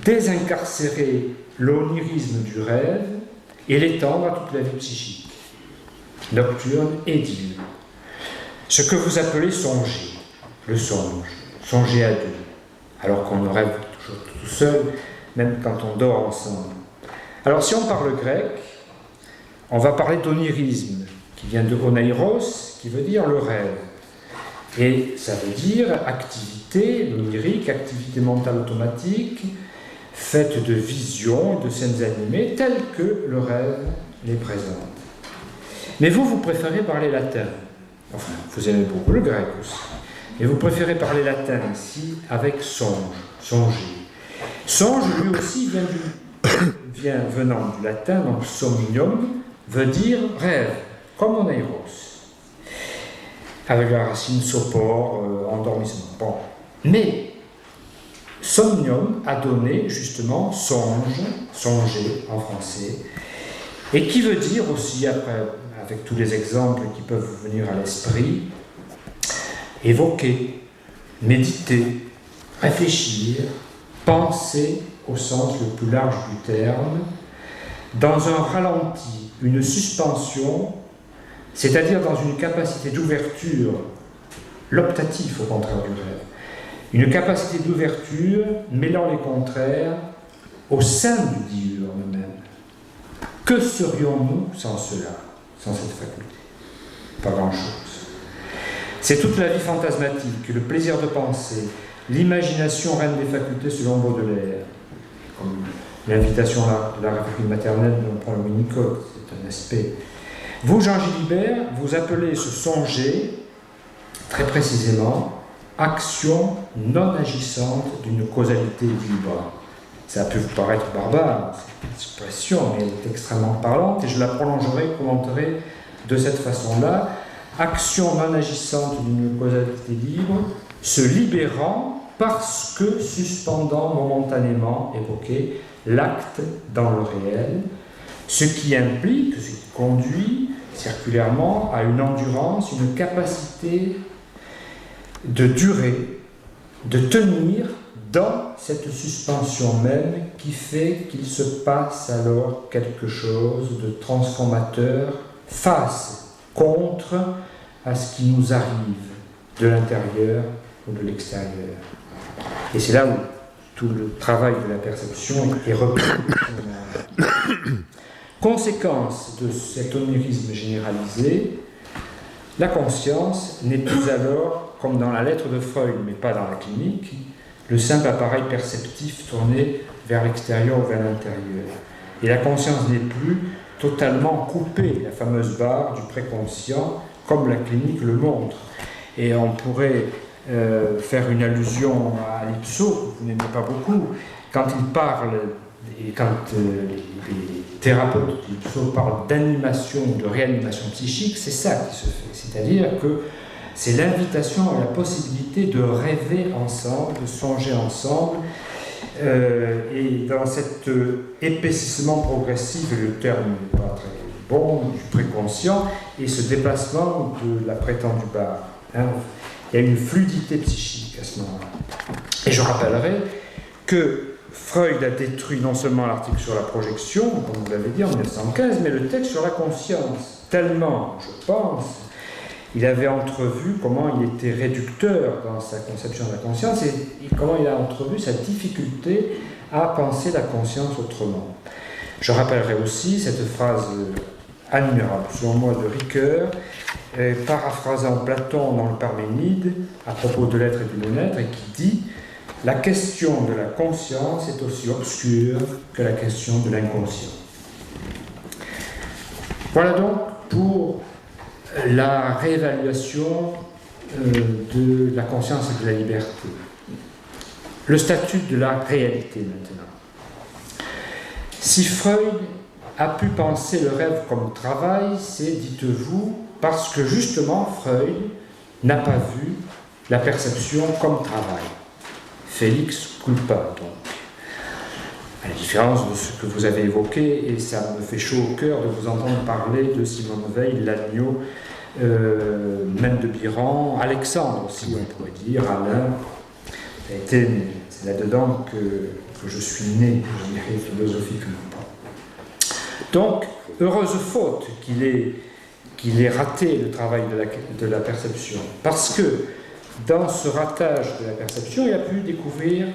désincarcérer l'onirisme du rêve et l'étendre à toute la vie psychique, nocturne et diurne. Ce que vous appelez songer, le songe, songer à deux, alors qu'on ne rêve toujours tout seul, même quand on dort ensemble. Alors si on parle grec, on va parler d'onirisme, qui vient de oneiros, qui veut dire le rêve. Et ça veut dire activité, l'onirique, activité mentale automatique, faite de visions et de scènes animées, telles que le rêve les présente. Mais vous préférez parler latin. Enfin, vous aimez beaucoup le grec aussi. Et vous préférez parler latin ici avec songe, songer. Songe, lui aussi, venant du latin, donc somnium, veut dire rêve, comme oneiros, avec la racine sopor, endormissement. Bon. Mais somnium a donné justement songe, songer en français, et qui veut dire aussi, après, avec tous les exemples qui peuvent vous venir à l'esprit, évoquer, méditer, réfléchir, penser au sens le plus large du terme, dans un ralenti, une suspension, c'est-à-dire dans une capacité d'ouverture, l'optatif au contraire du rêve, une capacité d'ouverture mêlant les contraires au sein du diurne même. Que serions-nous sans cela, sans cette faculté? Pas grand-chose. C'est toute la vie fantasmatique, le plaisir de penser, l'imagination reine des facultés selon Baudelaire, comme l'invitation à la République maternelle dont prend le Winnicott, c'est un aspect. Vous, Jean Gilibert, vous appelez ce songer, très précisément, action non agissante d'une causalité libre. Ça a pu vous paraître barbare, cette expression, mais elle est extrêmement parlante, et je la prolongerai, commenterai de cette façon-là. Action non agissante d'une causalité libre, se libérant parce que suspendant momentanément, évoqué, l'acte dans le réel, ce qui implique, ce qui conduit circulairement à une endurance, une capacité de durer, de tenir dans cette suspension même qui fait qu'il se passe alors quelque chose de transformateur face, contre à ce qui nous arrive de l'intérieur ou de l'extérieur. Et c'est là où tout le travail de la perception est repris. Conséquence de cet onirisme généralisé, la conscience n'est plus alors, comme dans la lettre de Freud, mais pas dans la clinique, le simple appareil perceptif tourné vers l'extérieur ou vers l'intérieur. Et la conscience n'est plus totalement coupée, la fameuse barre du préconscient, comme la clinique le montre. Et on pourrait faire une allusion à Lipso, que vous n'aimez pas beaucoup, quand il parle, et quand les thérapeutes de Lipso parlent d'animation, de réanimation psychique, c'est ça qui se fait. C'est-à-dire que c'est l'invitation à la possibilité de rêver ensemble, de songer ensemble, et dans cet épaississement progressif, le terme n'est pas très bon, du préconscient, et ce déplacement de la prétendue barre. Hein, il y a une fluidité psychique à ce moment-là. Et je rappellerai que Freud a détruit non seulement l'article sur la projection, comme vous l'avez dit en 1915, mais le texte sur la conscience. Tellement, je pense, il avait entrevu comment il était réducteur dans sa conception de la conscience et comment il a entrevu sa difficulté à penser la conscience autrement. Je rappellerai aussi cette phrase admirable, selon moi, de Ricoeur, paraphrasant Platon dans le Parménide, à propos de l'être et du non-être, et qui dit « La question de la conscience est aussi obscure que la question de l'inconscient ». Voilà donc pour la réévaluation de la conscience et de la liberté. Le statut de la réalité maintenant. Si Freud a pu penser le rêve comme travail, c'est, dites-vous, parce que justement Freud n'a pas vu la perception comme travail. Félix culpa, donc. À la différence de ce que vous avez évoqué, et ça me fait chaud au cœur de vous entendre parler de Simone Veil, Lannion, même de Biran, Alexandre aussi, on pourrait dire, Alain. C'est là-dedans que je suis né, je dirais, philosophiquement. Donc, heureuse faute qu'il ait raté le travail de la perception, parce que dans ce ratage de la perception, il a pu découvrir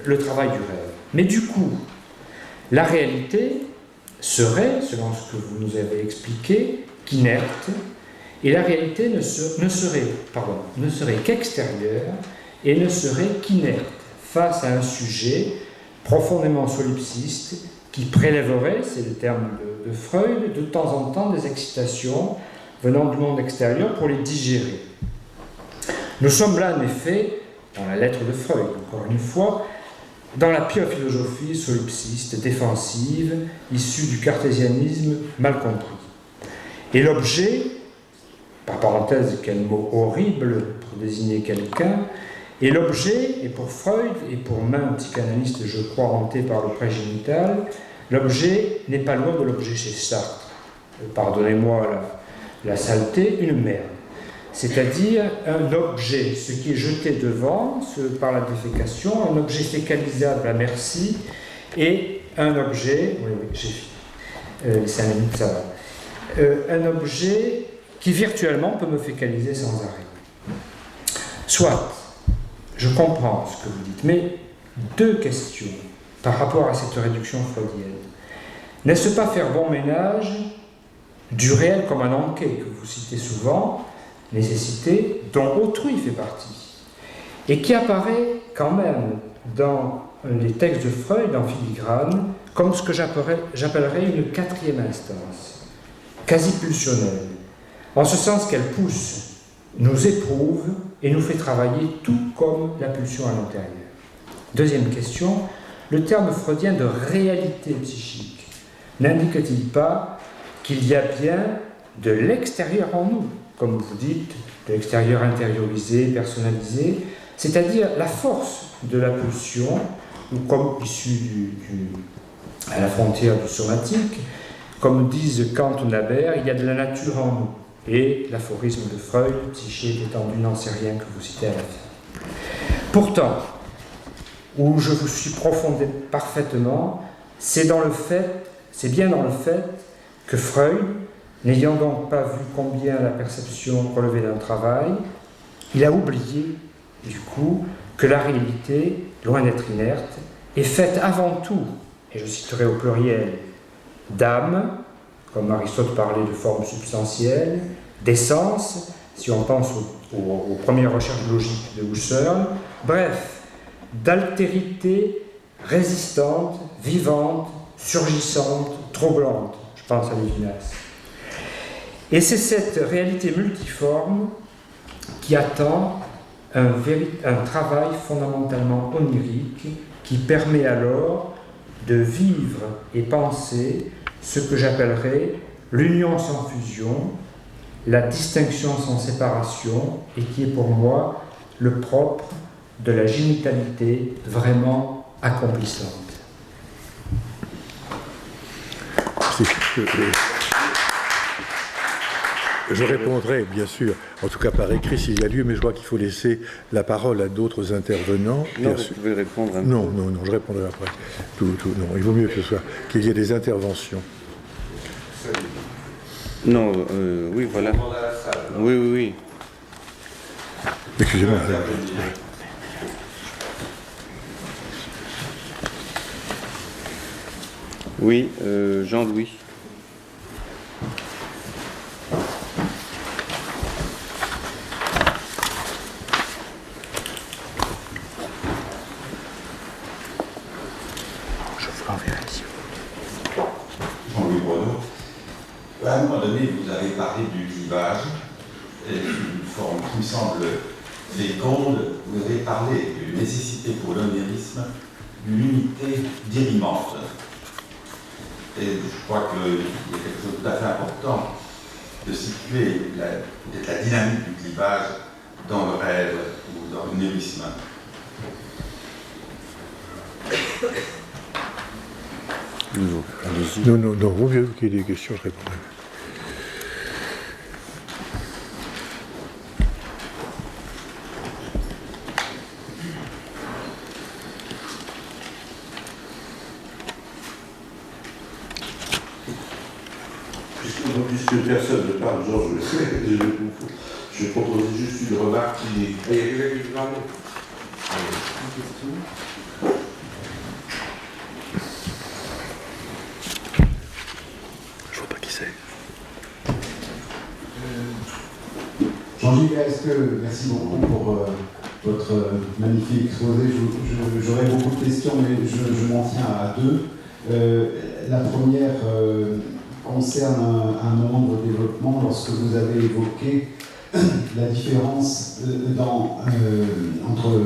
le travail du rêve. Mais du coup, la réalité serait, selon ce que vous nous avez expliqué, qu'inerte, et la réalité ne serait qu'extérieure et ne serait qu'inerte face à un sujet profondément solipsiste qui prélèverait, c'est le terme de Freud, de temps en temps des excitations venant du monde extérieur pour les digérer. Nous sommes là, en effet, dans la lettre de Freud, encore une fois, dans la pire philosophie solipsiste, défensive, issue du cartésianisme mal compris. Et l'objet, par parenthèse, quel mot horrible pour désigner quelqu'un, et l'objet, et pour Freud, et pour même psychanalyste, je crois, hanté par le prégénital, l'objet n'est pas loin de l'objet chez Sartre. Pardonnez-moi la saleté, une merde. C'est-à-dire un objet, ce qui est jeté devant par la défécation, un objet fécalisable à merci, et un objet, oui, j'ai fini, 5 minutes, ça va, un objet qui virtuellement peut me fécaliser sans arrêt. Soit, je comprends ce que vous dites, mais deux questions. par rapport à cette réduction freudienne. N'est-ce pas faire bon ménage du réel comme un enquête que vous citez souvent, nécessité dont autrui fait partie, et qui apparaît quand même dans les textes de Freud en filigrane comme ce que j'appellerais une quatrième instance, quasi pulsionnelle, en ce sens qu'elle pousse, nous éprouve et nous fait travailler tout comme la pulsion à l'intérieur. Deuxième question, le terme freudien de réalité psychique n'indique-t-il pas qu'il y a bien de l'extérieur en nous, comme vous dites, de l'extérieur intériorisé, personnalisé, c'est-à-dire la force de la pulsion, ou comme issue à la frontière du somatique, comme disent Kant ou Naber, il y a de la nature en nous. Et l'aphorisme de Freud, psyché étendu n'en sait rien, que vous citez à la fin. Pourtant, où je vous suis profondé parfaitement, c'est bien dans le fait que Freud, n'ayant donc pas vu combien la perception relevait d'un travail, il a oublié, du coup, que la réalité, loin d'être inerte, est faite avant tout, et je citerai au pluriel, d'âme, comme Aristote parlait de forme substantielle, d'essence, si on pense aux premières recherches logiques de Husserl, bref, d'altérité résistante, vivante, surgissante, troublante, je pense à Lévinas. Et c'est cette réalité multiforme qui attend un travail fondamentalement onirique qui permet alors de vivre et penser ce que j'appellerais l'union sans fusion, la distinction sans séparation, et qui est pour moi le propre de la génitalité vraiment accomplissante. Je répondrai, bien sûr, en tout cas par écrit s'il y a lieu, mais je crois qu'il faut laisser la parole à d'autres intervenants. Non, vous pouvez répondre. Non, je répondrai après. Non, il vaut mieux que ce soit qu'il y ait des interventions. Non, oui, voilà. Oui. Excusez-moi. Oui, Jean-Louis. Jean-Louis Bruno. À un moment donné, vous avez parlé du clivage, et une forme qui me semble féconde. Vous avez parlé d'une nécessité pour l'onirisme d'une unité dirimante. Et je crois qu'il y a quelque chose de tout à fait important de situer peut-être la dynamique du clivage dans le rêve ou dans l'onirisme. Non, vaut mieux qu'il y ait des questions, je répondrai. Puisque personne ne parle, Georges, je propose juste une remarque qui... Il y a quelqu'un qui parle. Je vois pas qui c'est. Jean-Gilles, merci beaucoup pour votre magnifique exposé. J'aurais beaucoup de questions, mais je m'en tiens à deux. La première concerne un moment de votre développement lorsque vous avez évoqué la différence entre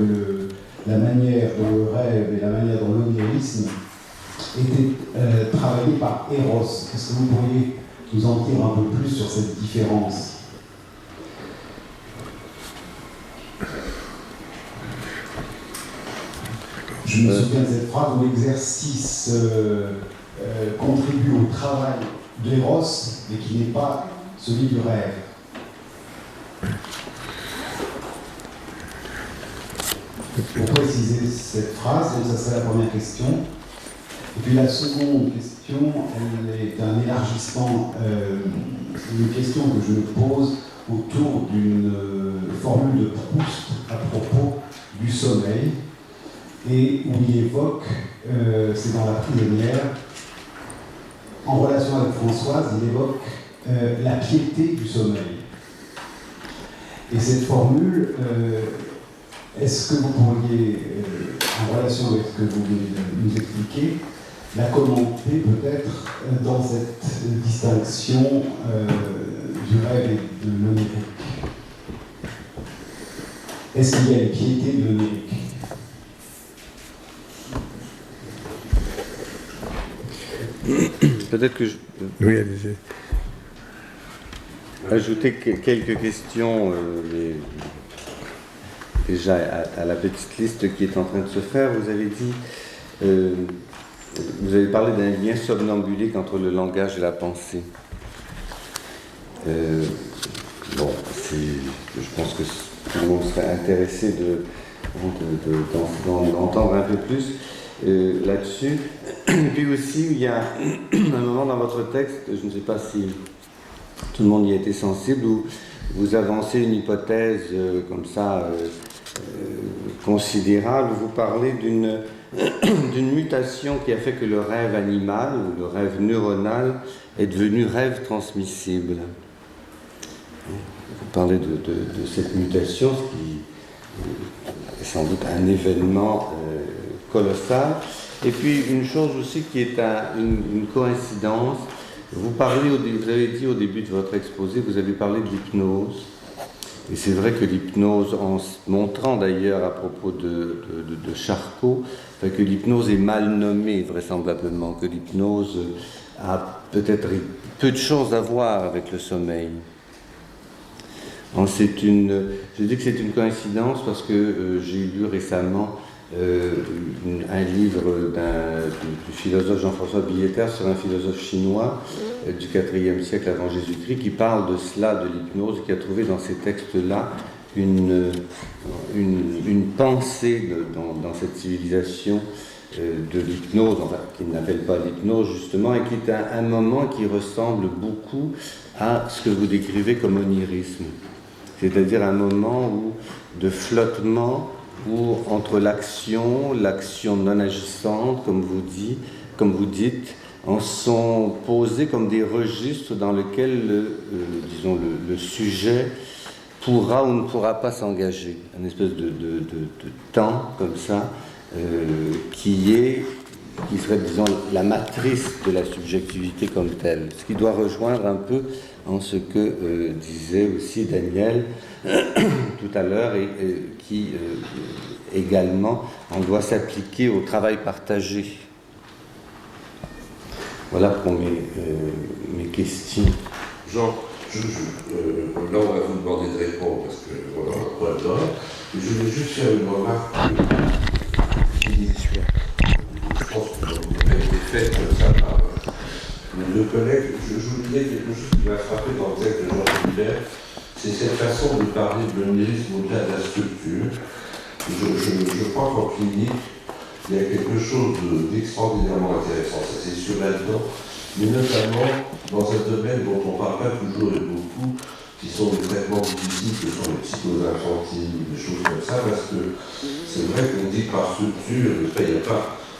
la manière dont le rêve et la manière dont l'onirisme étaient travaillés par Eros. Est-ce que vous pourriez nous en dire un peu plus sur cette différence ? Je me souviens de cette phrase où l'exercice contribue au travail d'Eros, mais qui n'est pas celui du rêve. Pour préciser cette phrase, donc ça serait la première question. Et puis la seconde question, elle est un élargissement, une question que je me pose autour d'une formule de Proust à propos du sommeil. et où il évoque, c'est dans La prisonnière, en relation avec Françoise, il évoque la piété du sommeil. Et cette formule, est-ce que vous pourriez, en relation avec ce que vous venez de nous expliquer, la commenter peut-être dans cette distinction du rêve et de l'onirique? Est-ce qu'il y a une piété de l'onirique? Peut-être que je Oui, allez-y. ajouter quelques questions mais déjà à la petite liste qui est en train de se faire. Vous avez dit, vous avez parlé d'un lien somnambulique entre le langage et la pensée. Bon, je pense que tout le monde serait intéressé d'entendre un peu plus là-dessus. Et puis aussi, il y a un moment dans votre texte, je ne sais pas si tout le monde y a été sensible, où vous avancez une hypothèse comme ça considérable, où vous parlez d'une mutation qui a fait que le rêve animal, ou le rêve neuronal, est devenu rêve transmissible. Vous parlez de cette mutation, ce qui est sans doute un événement colossal. Et puis une chose aussi qui est une coïncidence, vous avez dit au début de votre exposé, vous avez parlé de l'hypnose. Et c'est vrai que l'hypnose, en montrant d'ailleurs à propos de Charcot, que l'hypnose est mal nommée vraisemblablement, que l'hypnose a peut-être peu de choses à voir avec le sommeil. Je dis que c'est une coïncidence parce que j'ai lu récemment un livre du philosophe Jean-François Billetter sur un philosophe chinois du IVe siècle avant Jésus-Christ qui parle de cela, de l'hypnose, qui a trouvé dans ces textes-là une pensée dans cette civilisation de l'hypnose, enfin, qu'il n'appelle pas l'hypnose justement, et qui est un moment qui ressemble beaucoup à ce que vous décrivez comme onirisme. C'est-à-dire un moment de flottement où entre l'action non agissante, comme vous dites, en sont posés comme des registres dans lesquels le sujet pourra ou ne pourra pas s'engager. Une espèce de temps comme ça, qui serait, disons, la matrice de la subjectivité comme telle. Ce qui doit rejoindre un peu en ce que disait aussi Daniel tout à l'heure et qui également on doit s'appliquer au travail partagé. Voilà pour mes questions. Jean, là on va vous demander de répondre parce que voilà, on a pas le temps. Je voulais juste faire une remarque je pense que vous avez été faite comme ça par nos deux collègues. Je vous disais quelque chose qui m'a frappé dans le texte de Jean Gilbert, c'est cette façon de parler de l'onirisme au-delà de la structure. Je crois qu'en clinique, il y a quelque chose d'extraordinairement intéressant, ça c'est sûr là-dedans, mais notamment dans un domaine dont on ne parle pas toujours et beaucoup, qui sont les traitements difficiles, que sont les psychoses infantiles, des choses comme ça, parce que c'est vrai qu'on dit que par structure,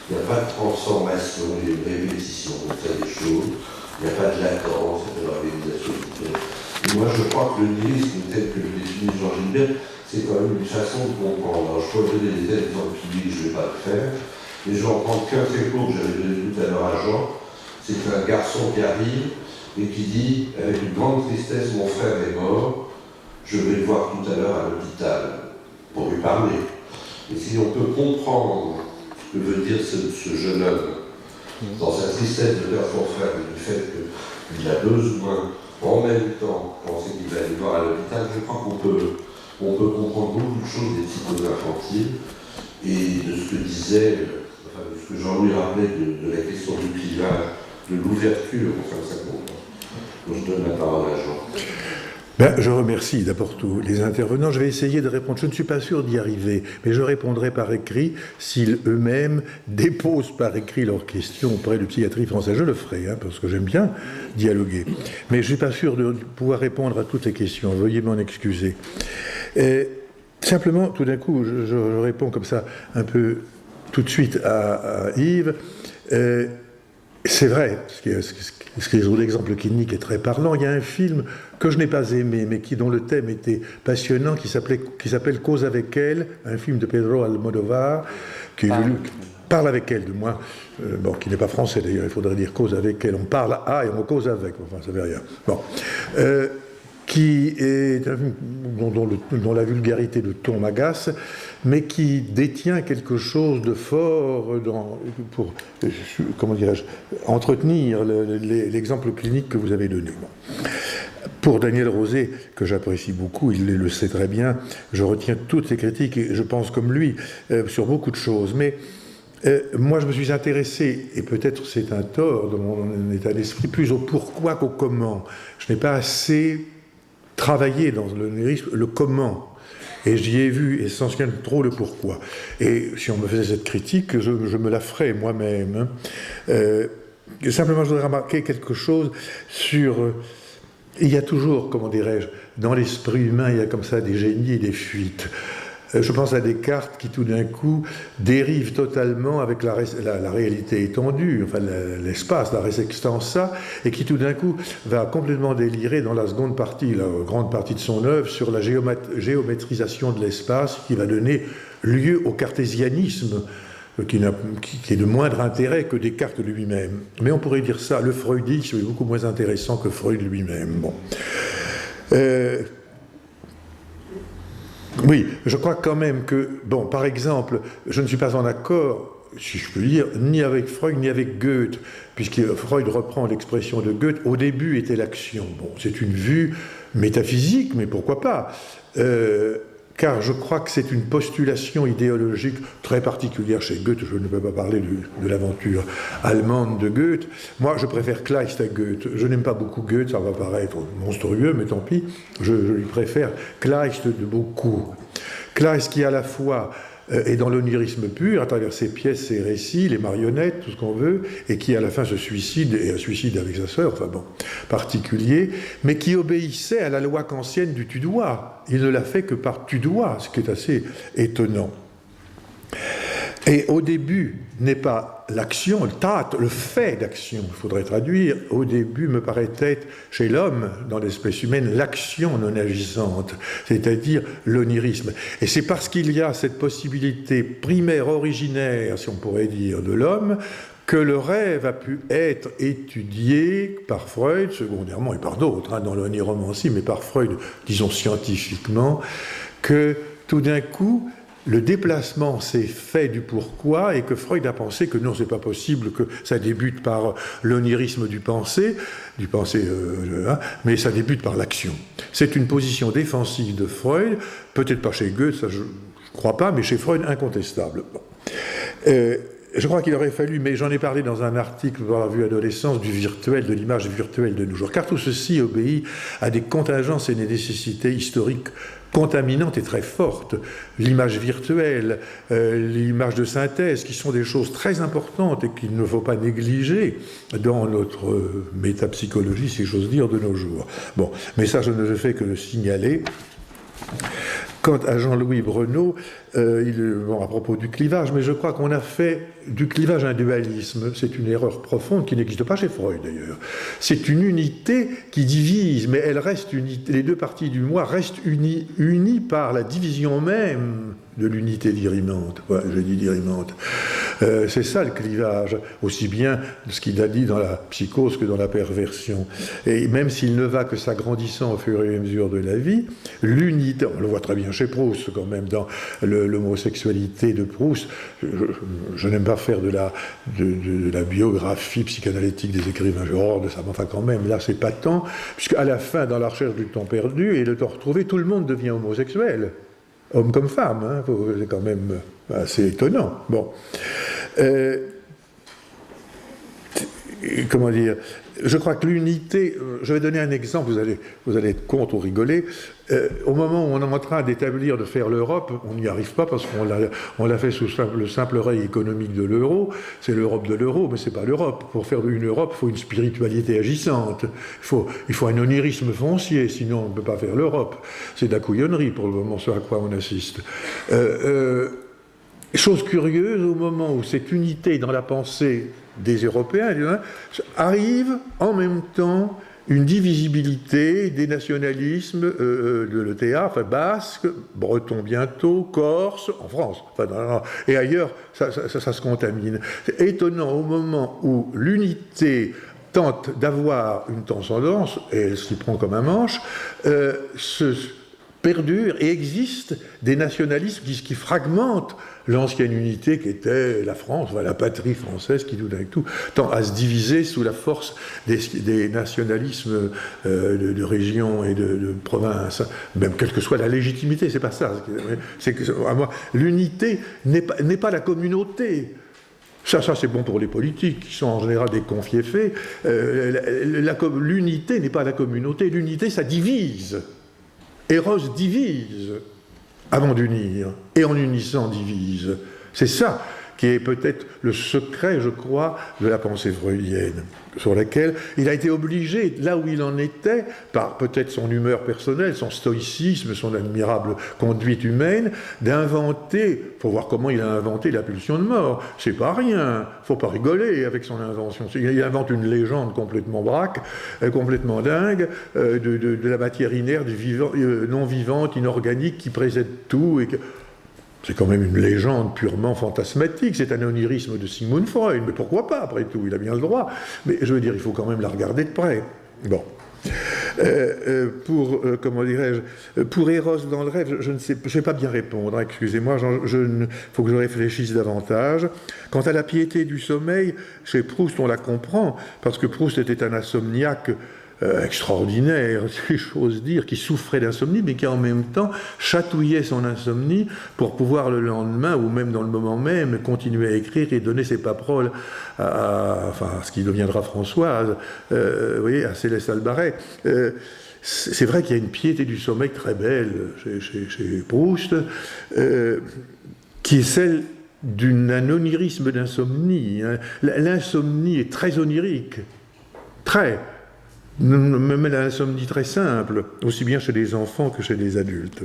il n'y a pas de transformation, il y a une répétition, on fait des choses, il n'y a pas de latence, il y a de l'organisation. Et moi je crois que le nihilisme, tel que le définit Jean Gilbert, c'est quand même une façon de comprendre. Alors je peux donner des exemples publics, je ne vais pas le faire, mais je vais en prendre qu'un très court que j'avais donné tout à l'heure à Jean. C'est un garçon qui arrive et qui dit, avec une grande tristesse, mon frère est mort, je vais le voir tout à l'heure à l'hôpital, pour lui parler. Et si on peut comprendre ce que veut dire ce jeune homme, dans sa tristesse de perdre son frère, et du fait qu'il a besoin, en même temps, penser qu'il va aller voir à l'hôpital, je crois qu'on peut comprendre beaucoup de choses des psychoses infantiles et de ce que disait, de ce que Jean-Louis rappelait de la question du clivage, de l'ouverture, enfin ça compte. Donc je donne la parole à Jean. Je remercie d'abord tous les intervenants. Je vais essayer de répondre. Je ne suis pas sûr d'y arriver, mais je répondrai par écrit s'ils eux-mêmes déposent par écrit leurs questions auprès de psychiatrie française. Je le ferai, parce que j'aime bien dialoguer. Mais je ne suis pas sûr de pouvoir répondre à toutes les questions. Veuillez m'en excuser. Simplement, tout d'un coup, je réponds comme ça, un peu tout de suite à Yves. C'est vrai, ce qui est l'exemple clinique est très parlant. Il y a un film que je n'ai pas aimé, mais dont le thème était passionnant, qui s'appelle Cause avec elle, un film de Pedro Almodóvar, Parle avec elle, du moins, qui n'est pas français d'ailleurs, il faudrait dire Cause avec elle. On parle à et on cause avec, enfin, ça veut rien. Bon. Qui est un film dont la vulgarité de ton m'agace, mais qui détient quelque chose de fort pour, comment dirais-je, entretenir l'exemple clinique que vous avez donné. Bon. Pour Daniel Rosé, que j'apprécie beaucoup, il le sait très bien, je retiens toutes ses critiques et je pense comme lui sur beaucoup de choses. Mais moi, je me suis intéressé, et peut-être c'est un tort de mon état d'esprit, plus au pourquoi qu'au comment. Je n'ai pas assez travaillé dans le comment. Et j'y ai vu essentiellement trop le pourquoi. Et si on me faisait cette critique, je me la ferais moi-même. Simplement, je voudrais remarquer quelque chose sur... il y a toujours, comment dirais-je, dans l'esprit humain, il y a comme ça des génies et des fuites. Je pense à Descartes qui tout d'un coup dérive totalement avec la réalité étendue, enfin l'espace, la res extensa, et qui tout d'un coup va complètement délirer dans la seconde partie, la grande partie de son œuvre, sur la géométrisation de l'espace qui va donner lieu au cartésianisme, qui est de moindre intérêt que Descartes lui-même. Mais on pourrait dire ça, le freudisme est beaucoup moins intéressant que Freud lui-même. Bon. Oui, je crois quand même que, bon, par exemple, je ne suis pas en accord, si je peux dire, ni avec Freud, ni avec Goethe, puisque Freud reprend l'expression de Goethe, au début était l'action. Bon, c'est une vue métaphysique, mais pourquoi pas car je crois que c'est une postulation idéologique très particulière chez Goethe. Je ne peux pas parler de l'aventure allemande de Goethe. Moi, je préfère Kleist à Goethe. Je n'aime pas beaucoup Goethe, ça va paraître monstrueux, mais tant pis. Je lui préfère Kleist de beaucoup. Kleist qui, à la fois, est dans l'onirisme pur, à travers ses pièces, ses récits, les marionnettes, tout ce qu'on veut, et qui, à la fin, se suicide, et un suicide avec sa sœur, enfin bon, particulier, mais qui obéissait à la loi kantienne du tu dois. Il ne l'a fait que par tu dois, ce qui est assez étonnant. Et au début n'est pas l'action, le tat, le fait d'action, il faudrait traduire, au début me paraît être chez l'homme, dans l'espèce humaine, l'action non agissante, c'est-à-dire l'onirisme. Et c'est parce qu'il y a cette possibilité primaire, originaire, si on pourrait dire, de l'homme, que le rêve a pu être étudié par Freud, secondairement, et par d'autres, dans l'oniromancie, mais par Freud, disons scientifiquement, que tout d'un coup, le déplacement s'est fait du pourquoi et que Freud a pensé que non, c'est pas possible, que ça débute par l'onirisme du penser, mais ça débute par l'action. C'est une position défensive de Freud, peut-être pas chez Goethe, ça je crois pas, mais chez Freud incontestable. Bon. Je crois qu'il aurait fallu, mais j'en ai parlé dans un article dans la revue Adolescence, du virtuel, de l'image virtuelle de nos jours, car tout ceci obéit à des contingences et des nécessités historiques contaminantes et très fortes. L'image virtuelle, l'image de synthèse, qui sont des choses très importantes et qu'il ne faut pas négliger dans notre métapsychologie, si j'ose dire, de nos jours. Bon, mais ça, je ne fais que le signaler. Quant à Jean-Louis Brenaud, à propos du clivage, mais je crois qu'on a fait du clivage un dualisme. C'est une erreur profonde qui n'existe pas chez Freud d'ailleurs. C'est une unité qui divise, mais elle reste unie. Les deux parties du moi restent unies par la division même de l'unité dirimante. Ouais, je dis dirimante. C'est ça le clivage, aussi bien ce qu'il a dit dans la psychose que dans la perversion. Et même s'il ne va que s'agrandissant au fur et à mesure de la vie, l'unité, on le voit très bien chez Proust quand même, dans l'homosexualité de Proust, je n'aime pas faire de la biographie psychanalytique des écrivains, j'ai horreur de ça, mais enfin quand même, là c'est patent, puisqu'à la fin, dans la recherche du temps perdu et le temps retrouvé, tout le monde devient homosexuel. Homme comme femme, hein, c'est quand même assez étonnant. Bon. Comment dire ? Je crois que l'unité, je vais donner un exemple, vous allez être contre ou rigoler. Au moment où on est en train d'établir, de faire l'Europe, on n'y arrive pas parce qu'on l'a fait sous le simple règne économique de l'euro. C'est l'Europe de l'euro, mais c'est pas l'Europe. Pour faire une Europe, il faut une spiritualité agissante. Il faut un onirisme foncier, sinon on ne peut pas faire l'Europe. C'est de la couillonnerie pour le moment, ce à quoi on assiste. chose curieuse, au moment où cette unité dans la pensée des Européens arrive en même temps une divisibilité des nationalismes de l'ETA, enfin basque, breton bientôt, corse, en France, enfin, et ailleurs, ça se contamine. C'est étonnant, au moment où l'unité tente d'avoir une transcendance, et elle s'y prend comme un manche, perdure et existe des nationalismes qui fragmentent l'ancienne unité qui était la France, la patrie française qui tout d'un coup tend à se diviser sous la force des nationalismes de région et de province, même quelle que soit la légitimité, c'est pas ça. C'est que, à moi, l'unité n'est pas la communauté. Ça c'est bon pour les politiques, qui sont en général des confiés-faits. L'unité n'est pas la communauté, l'unité ça divise. Eros divise avant d'unir, et en unissant divise. C'est ça qui est peut-être le secret, je crois, de la pensée freudienne, sur laquelle il a été obligé, là où il en était, par peut-être son humeur personnelle, son stoïcisme, son admirable conduite humaine, d'inventer, il faut voir comment il a inventé la pulsion de mort, c'est pas rien, faut pas rigoler avec son invention, il invente une légende complètement braque, complètement dingue, de la matière inerte, non vivante, inorganique, qui précède tout, et que... C'est quand même une légende purement fantasmatique, c'est un onirisme de Sigmund Freud, mais pourquoi pas, après tout, il a bien le droit. Mais je veux dire, il faut quand même la regarder de près. Bon. Comment dirais-je, pour Eros dans le rêve, je ne vais pas bien répondre, hein, excusez-moi, il faut que je réfléchisse davantage. Quant à la piété du sommeil, chez Proust, on la comprend, parce que Proust était un insomniaque extraordinaire, si j'ose dire, qui souffrait d'insomnie, mais qui en même temps chatouillait son insomnie pour pouvoir le lendemain, ou même dans le moment même, continuer à écrire et donner ses paroles à ce qui deviendra Françoise, vous voyez, à Céleste Albaret. C'est vrai qu'il y a une piété du sommeil très belle chez Proust, qui est celle d'un onirisme d'insomnie. Hein. L'insomnie est très onirique, très... Même l'insomnie très simple, aussi bien chez les enfants que chez les adultes.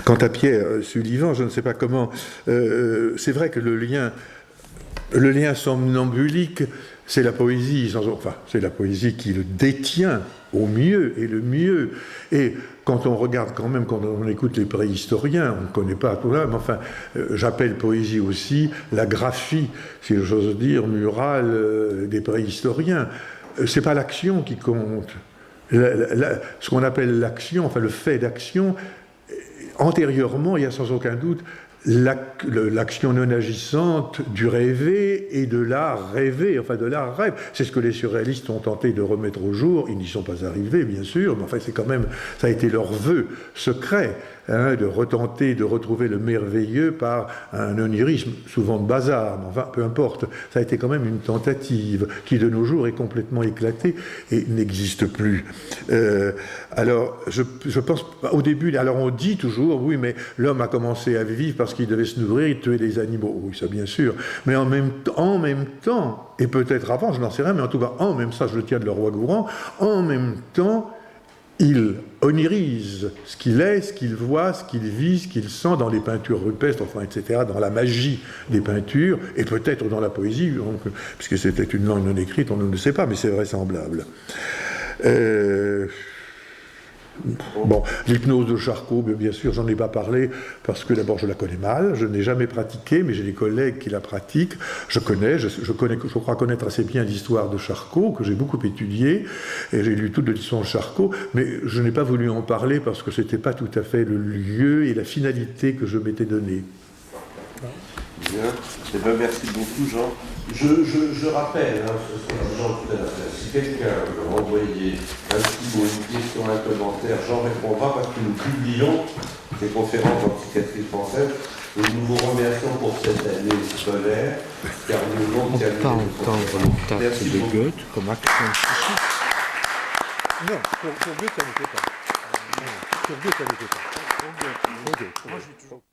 Quant à Pierre Sullivan, je ne sais pas comment... c'est vrai que le lien somnambulique, c'est la poésie, c'est la poésie qui le détient au mieux et le mieux. Et quand on regarde quand même, quand on écoute les préhistoriens, on ne connaît pas tout là, mais enfin, j'appelle poésie aussi la graphie, si j'ose dire, murale des préhistoriens. C'est pas l'action qui compte. Ce qu'on appelle l'action, enfin le fait d'action, antérieurement, il y a sans aucun doute l'action non agissante du rêvé et de l'art rêvé, enfin de l'art rêve. C'est ce que les surréalistes ont tenté de remettre au jour. Ils n'y sont pas arrivés, bien sûr, mais enfin c'est quand même, ça a été leur vœu secret, hein, de retenter de retrouver le merveilleux par un onirisme, souvent de bazar, mais enfin peu importe. Ça a été quand même une tentative qui de nos jours est complètement éclatée et n'existe plus. Alors je pense, au début, alors on dit toujours, oui, mais l'homme a commencé à vivre parce qu'il devait se nourrir, il tuait des animaux. Oui, ça bien sûr. Mais en même temps, et peut-être avant, je n'en sais rien, mais en tout cas, en même ça, je le tiens de Leroi-Gourhan, en même temps, il onirise ce qu'il est, ce qu'il voit, ce qu'il vit, ce qu'il sent dans les peintures rupestres, enfin, etc., dans la magie des peintures, et peut-être dans la poésie, donc, puisque c'était une langue non écrite, on ne le sait pas, mais c'est vraisemblable. Bon, l'hypnose de Charcot, bien sûr, j'en ai pas parlé parce que d'abord je la connais mal, je n'ai jamais pratiqué, mais j'ai des collègues qui la pratiquent. Je crois connaître assez bien l'histoire de Charcot, que j'ai beaucoup étudiée, et j'ai lu toute l'histoire de Charcot, mais je n'ai pas voulu en parler parce que c'était pas tout à fait le lieu et la finalité que je m'étais donné. Bien. Eh bien, merci beaucoup, Jean. Je rappelle, hein, Jean tout à l'heure, si quelqu'un veut envoyer un petit mot, une question, un commentaire, Jean répondra parce que nous publions des conférences en psychiatrie française et nous vous remercions pour cette année scolaire car nous On ne peut pas entendre le texte de Goethe comme action psychique. Non, pour Goethe, ça n'était pas. Pour Goethe, ça n'était pas. Pour Goethe.